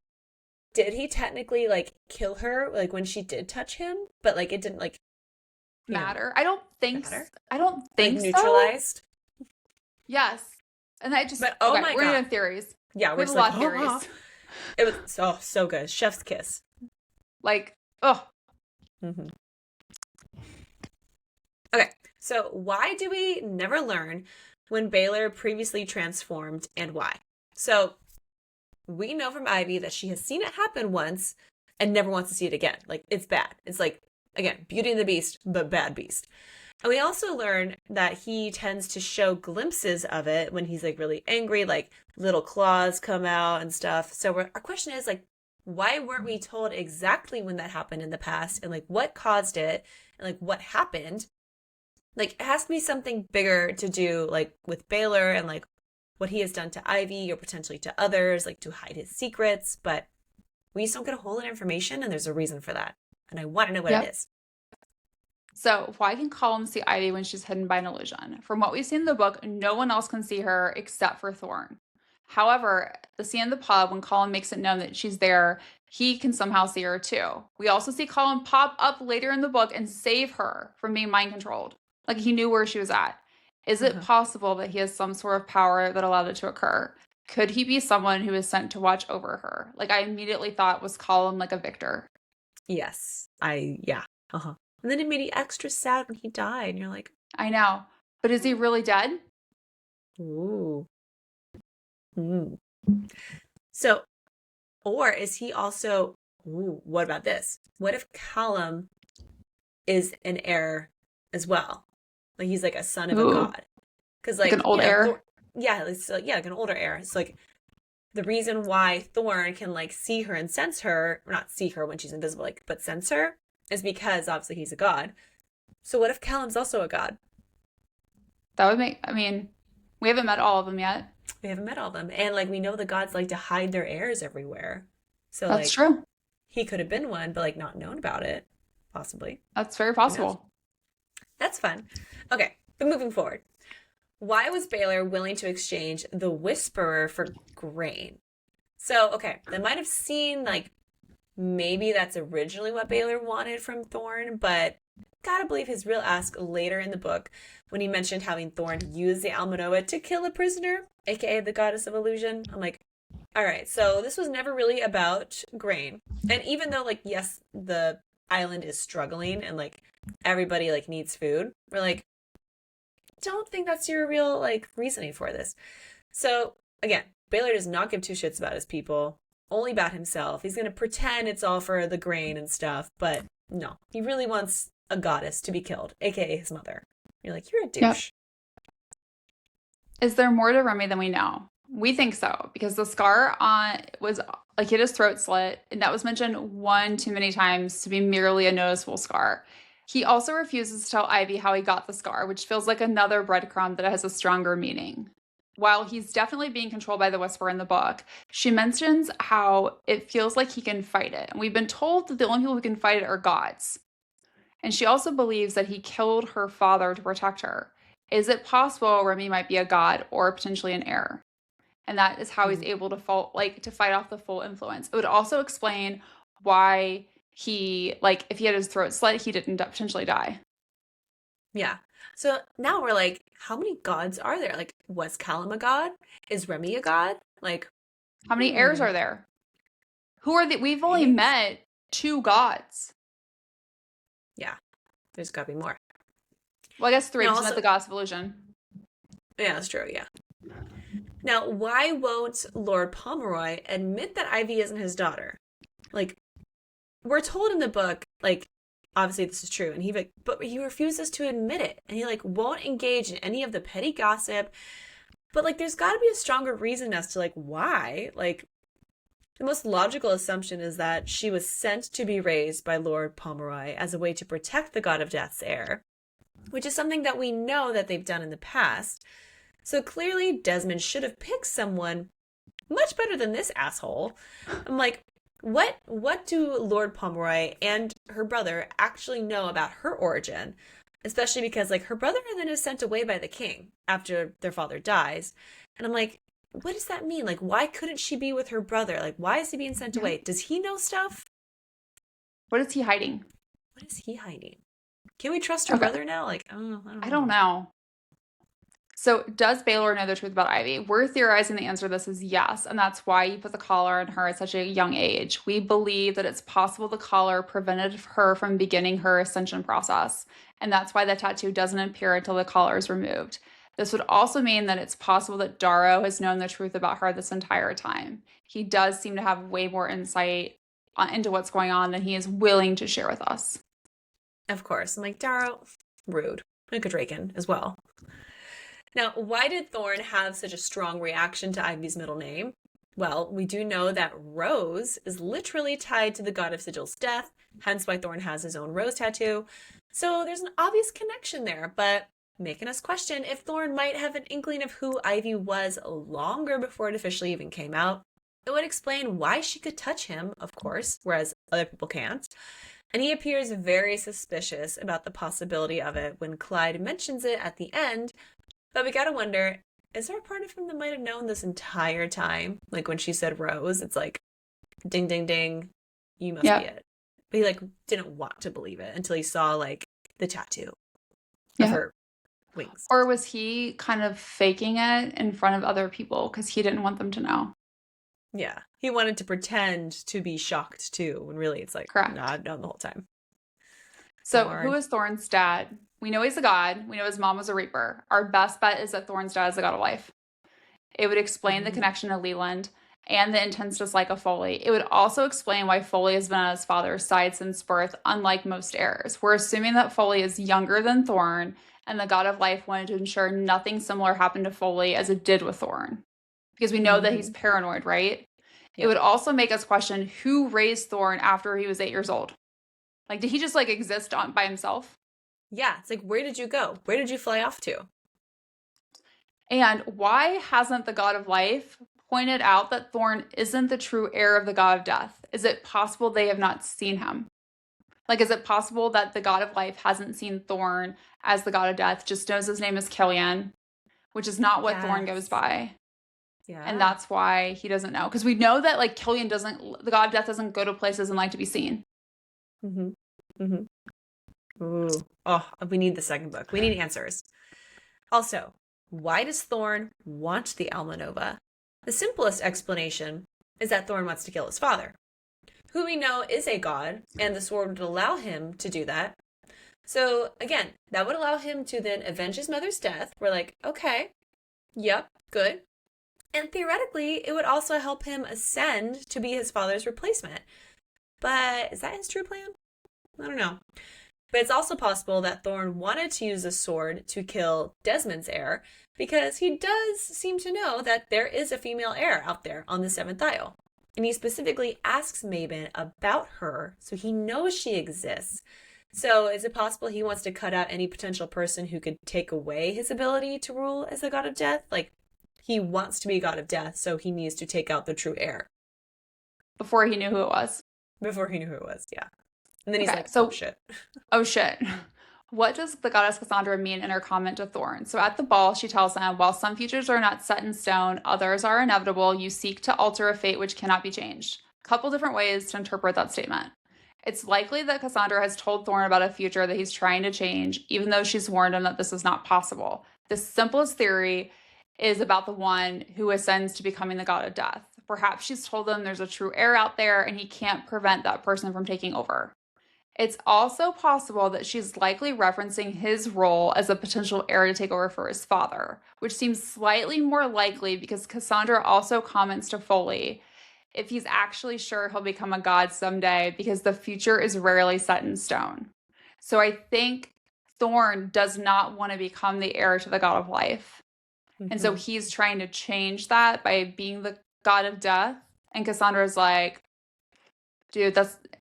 B: did he technically like kill her like when she did touch him? But like it didn't like
A: matter. I don't think so. I don't think
B: like, neutralized.
A: Yes. And I just
B: but my God.
A: We're doing theories.
B: Yeah,
A: we're just like, a lot of theories.
B: It was so good. Chef's kiss.
A: Like, oh.
B: Mm-hmm. Okay, so why do we never learn when Baylor previously transformed and why? So we know from Ivy that she has seen it happen once and never wants to see it again. Like, it's bad. It's like, again, Beauty and the Beast, but bad beast. And we also learn that he tends to show glimpses of it when he's like really angry, like little claws come out and stuff. So our question is like, why weren't we told exactly when that happened in the past and like what caused it and like what happened? Like, it has to be something bigger to do like with Baylor and like what he has done to Ivy or potentially to others, like to hide his secrets. But we just don't get a whole lot of information and there's a reason for that. And I want to know what it is.
A: So, why can Column see Ivy when she's hidden by an illusion? From what we've seen in the book, no one else can see her except for Thorne. However, the scene in the pub when Colin makes it known that she's there, he can somehow see her too. We also see Colin pop up later in the book and save her from being mind controlled. Like he knew where she was at. Is it
B: Uh-huh.
A: possible that he has some sort of power that allowed it to occur? Could he be someone who is sent to watch over her? Like I immediately thought was Colin like a victor.
B: Yes. Yeah. Uh-huh. And then it made me extra sad when he died. And you're like,
A: I know. But is he really dead?
B: ooh. Mm. So, or is he also, ooh, what about this? What if Callum is an heir as well? Like he's like a son of a
A: Ooh,
B: god. Because
A: like an old heir?
B: Yeah, like an older heir. It's like the reason why Thorne can like see her and sense her, or not see her when she's invisible, like, but sense her, is because obviously he's a god. So what if Callum's also a god?
A: That would make, I mean, we haven't met all of them yet.
B: We haven't met all of them. And like we know the gods like to hide their heirs everywhere. So
A: That's
B: like
A: true.
B: he could have been one, but like not known about it. Possibly.
A: That's very
B: Who knows?
A: possible.
B: That's fun. Okay, but moving forward. Why was Baylor willing to exchange the Whisperer for grain? So, okay, that might have seemed like maybe that's originally what Baylor wanted from Thorne, but gotta believe his real ask later in the book when he mentioned having Thorne use the Almanoa to kill a prisoner, aka the goddess of illusion. I'm like, all right, so this was never really about grain. And even though, like, yes, the island is struggling and like everybody like needs food, we're like, don't think that's your real like reasoning for this. So again, Baylor does not give two shits about his people, only about himself. He's gonna pretend it's all for the grain and stuff, but no, he really wants a goddess to be killed, aka his mother. You're like, you're a
A: Yep.
B: douche.
A: Is there more to Remy than we know? We think so because the scar on was like he had his throat slit, and that was mentioned one too many times to be merely a noticeable scar. He also refuses to tell Ivy how he got the scar, which feels like another breadcrumb that has a stronger meaning. While he's definitely being controlled by the Whisperer in the book, she mentions how it feels like he can fight it. And we've been told that the only people who can fight it are gods. And she also believes that he killed her father to protect her. Is it possible Remy might be a god or potentially an heir? And that is how he's
B: Mm.
A: able to to fight off the full influence. It would also explain why he like if he had his throat slit, he didn't potentially die.
B: Yeah. So now we're like, how many gods are there? Like, was Callum a god? Is Remy a god? Like,
A: How many heirs
B: hmm,
A: are there? Who are the we've only
B: heirs?
A: met two gods.
B: Yeah, there's gotta be more.
A: Well, I guess three
B: Now
A: because we met
B: also,
A: the goddess of illusion.
B: yeah, that's true, yeah. Now, why won't Lord Pomeroy admit that Ivy isn't his daughter? Like, we're told in the book, like, obviously this is true, and but he refuses to admit it, and he like won't engage in any of the petty gossip. But like, there's got to be a stronger reason as to like why. Like, the most logical assumption is that she was sent to be raised by Lord Pomeroy as a way to protect the god of death's heir, which is something that we know that they've done in the past. So clearly, Desmond should have picked someone much better than this asshole. I'm like, what do Lord Pomeroy and her brother actually know about her origin? Especially because like her brother then is sent away by the king after their father dies. And I'm like, what does that mean? Like, why couldn't she be with her brother? Like, why is he being sent
A: Yeah.
B: away? Does he know stuff?
A: What is he hiding?
B: What is he hiding? Can we trust her
A: Okay.
B: brother now? Like, oh, I don't
A: I
B: know.
A: don't know. So, does Baylor know the truth about Ivy? We're theorizing the answer to this is yes, and that's why he put the collar on her at such a young age. We believe that it's possible the collar prevented her from beginning her ascension process, and that's why the tattoo doesn't appear until the collar is removed. This would also mean that it's possible that Darrow has known the truth about her this entire time. He does seem to have way more insight into what's going on than he is willing to share with us.
B: Of course. I'm like, Darrow, rude. Like a Draken as well. Now, why did Thorne have such a strong reaction to Ivy's middle name? Well, we do know that Rose is literally tied to the god of Sigil's death, hence why Thorne has his own rose tattoo. So there's an obvious connection there, but making us question if Thorne might have an inkling of who Ivy was longer before it officially even came out. It would explain why she could touch him, of course, whereas other people can't. And he appears very suspicious about the possibility of it when Clyde mentions it at the end. But we gotta wonder, is there a part of him that might have known this entire time? Like when she said Rose, it's like, ding, ding, ding, you must be
A: Yeah.
B: it. But he like didn't want to believe it until he saw like the tattoo of
A: Yeah.
B: her wings.
A: Or was he kind of faking it in front of other people because he didn't want them to know?
B: Yeah. He wanted to pretend to be shocked too, when really it's like,
A: Correct.
B: nah, I've known the whole time.
A: So
B: Thorne.
A: who is Thorne's dad? We know he's a god. We know his mom was a reaper. Our best bet is that Thorne's dad is the god of life. It would explain the connection to Leland and the intense dislike of Foley. It would also explain why Foley has been on his father's side since birth, unlike most heirs. We're assuming that Foley is younger than Thorne, and the god of life wanted to ensure nothing similar happened to Foley as it did with Thorne. Because we know that he's paranoid, right? It would also make us question who raised Thorne after he was 8 years old. Like, did he just, like, exist by himself?
B: Yeah, it's like, where did you go? Where did you fly off to?
A: And why hasn't the god of life pointed out that Thorne isn't the true heir of the god of death? Is it possible they have not seen him? Like, is it possible that the god of life hasn't seen Thorne as the god of death, just knows his name is Killian, which is not what Thorne goes by?
B: Yeah.
A: And that's why he doesn't know. Because we know that, like, Killian doesn't, the god of death doesn't go to places and like to be seen.
B: Ooh. Oh, we need the second book. We need answers. Also, why does Thorne want the Alma Nova? The simplest explanation is that Thorne wants to kill his father, who we know is a god, and the sword would allow him to do that. So again, that would allow him to then avenge his mother's death. We're like, okay, yep, good. And theoretically, it would also help him ascend to be his father's replacement. But is that his true plan? I don't know. But it's also possible that Thorne wanted to use the sword to kill Desmond's heir, because he does seem to know that there is a female heir out there on the Seventh Isle. And he specifically asks Mabon about her, so he knows she exists. So is it possible he wants to cut out any potential person who could take away his ability to rule as the god of death? Like, he wants to be god of death, so he needs to take out the true heir.
A: Before he knew who it was.
B: Before he knew who it was, yeah. And then he's like,
A: so,
B: oh shit.
A: Oh shit. What does the goddess Cassandra mean in her comment to Thorne? So at the ball, she tells him, while some futures are not set in stone, others are inevitable, you seek to alter a fate which cannot be changed. A couple different ways to interpret that statement. It's likely that Cassandra has told Thorne about a future that he's trying to change, even though she's warned him that this is not possible. The simplest theory is about the one who ascends to becoming the god of death. Perhaps she's told him there's a true heir out there and he can't prevent that person from taking over. It's also possible that she's likely referencing his role as a potential heir to take over for his father, which seems slightly more likely because Cassandra also comments to Foley if he's actually sure he'll become a god someday because the future is rarely set in stone. So I think Thorne does not want to become the heir to the god of life. And so he's trying to change that by being the god of death. And Cassandra's like, dude,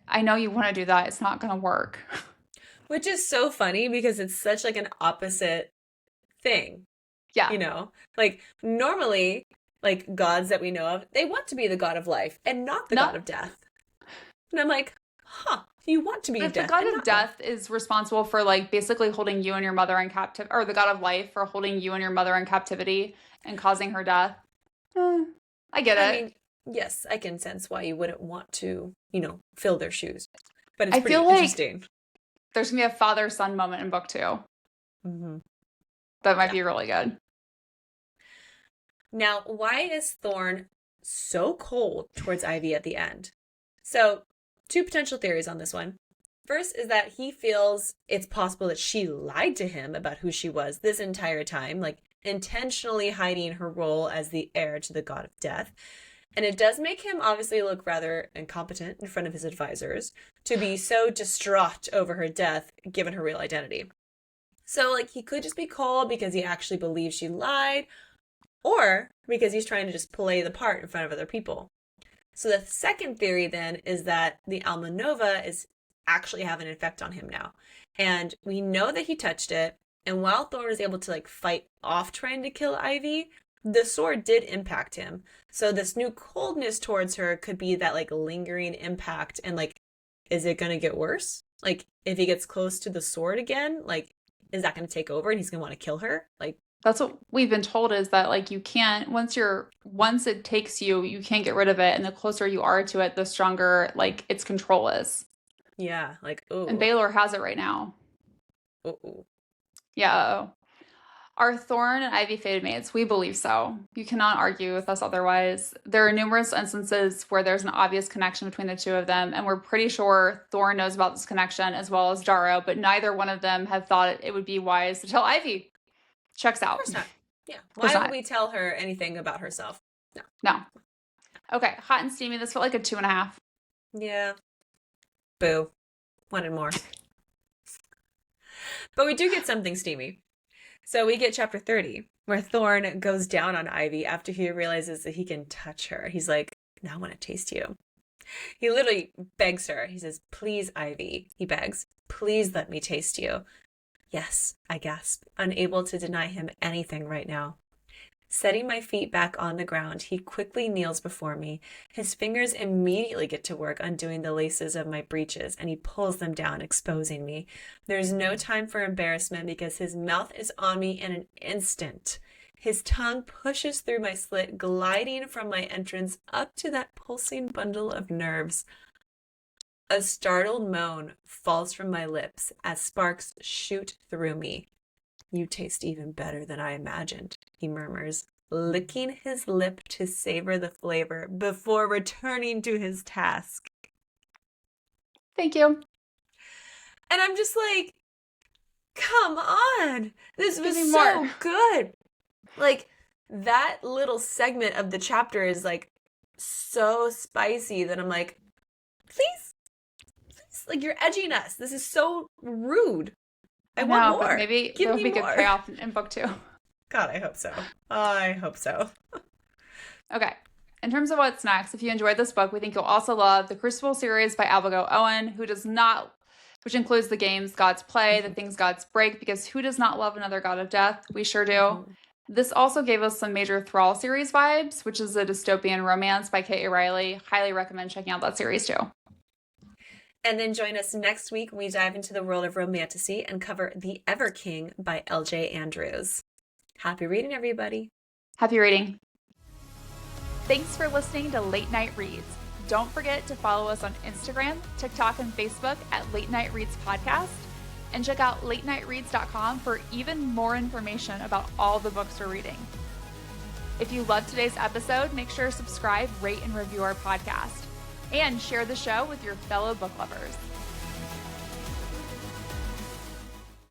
A: I know you want to do that. It's not going to work.
B: Which is so funny because it's such like an opposite thing.
A: Yeah.
B: You know, like normally, like gods that we know of, they want to be the god of life and not the god of death. And I'm like, huh, you want to be
A: if
B: death.
A: The god of death is responsible for like basically holding you and your mother in captivity, or the god of life for holding you and your mother in captivity and causing her death. I get it. I mean,
B: yes, I can sense why you wouldn't want to, fill their shoes. But it's pretty interesting.
A: There's going to be a father-son moment in book 2. That might be really good.
B: Now, why is Thorne so cold towards Ivy at the end? So, 2 potential theories on this one. First is that he feels it's possible that she lied to him about who she was this entire time, like intentionally hiding her role as the heir to the god of death. And it does make him obviously look rather incompetent in front of his advisors to be so distraught over her death, given her real identity. So, like, he could just be cold because he actually believes she lied, or because he's trying to just play the part in front of other people. So the second theory then is that the Alma Nova is actually having an effect on him now. And we know that he touched it. And while Thorne was able to like fight off trying to kill Ivy, the sword did impact him. So this new coldness towards her could be that like lingering impact and like is it going to get worse? Like, if he gets close to the sword again, like, is that going to take over and he's going to want to kill her? Like,
A: That's what we've been told, is that like you can't, once it takes you, you can't get rid of it. And the closer you are to it, the stronger like its control is.
B: yeah, like,
A: And
B: ooh,
A: Baylor has it right now.
B: ooh.
A: Yeah. Are Thorne and Ivy fated mates? We believe so. You cannot argue with us otherwise. There are numerous instances where there's an obvious connection between the two of them, and we're pretty sure Thorne knows about this connection as well as Darrow, but neither one of them have thought it would be wise to tell Ivy. Checks
B: Of
A: out.
B: course not. Yeah.
A: Course
B: Why would
A: not.
B: we tell her anything about herself? No.
A: No. Okay, hot and steamy. This felt like a 2.5.
B: Yeah. Boo. Wanted more. But we do get something steamy. So we get chapter 30, where Thorne goes down on Ivy after he realizes that he can touch her. He's like, now I want to taste you. He literally begs her. He says, please, Ivy. He begs, please let me taste you. Yes, I gasp, unable to deny him anything right now. Setting my feet back on the ground, he quickly kneels before me. His fingers immediately get to work undoing the laces of my breeches, and he pulls them down, exposing me. There's no time for embarrassment because his mouth is on me in an instant. His tongue pushes through my slit, gliding from my entrance up to that pulsing bundle of nerves. A startled moan falls from my lips as sparks shoot through me. You taste even better than I imagined, he murmurs, licking his lip to savor the flavor before returning to his task.
A: Thank you.
B: And I'm just like, come on. This was
A: Give me
B: so
A: more.
B: good. Like, that little segment of the chapter is like so spicy that I'm like, please, like, you're edging us. This is so rude. I want more.
A: But maybe
B: Give
A: there'll
B: me
A: be good
B: more.
A: payoff in book 2.
B: God, I hope so. I hope so.
A: Okay. In terms of what's next, if you enjoyed this book, we think you'll also love the Crucible series by Abigail Owen, which includes the games Gods Play, the things Gods Break, because who does not love another God of Death? We sure do.
B: Mhm.
A: This also gave us some major Thrall series vibes, which is a dystopian romance by K.A. Riley. Highly recommend checking out that series too.
B: And then join us next week when we dive into the world of romantasy and cover The Ever King by L.J. Andrews. Happy reading, everybody.
A: Happy reading. Thanks for listening to Late Night Reads. Don't forget to follow us on Instagram, TikTok, and Facebook at Late Night Reads Podcast. And check out latenightreads.com for even more information about all the books we're reading. If you loved today's episode, make sure to subscribe, rate, and review our podcast. And share the show with your fellow book lovers.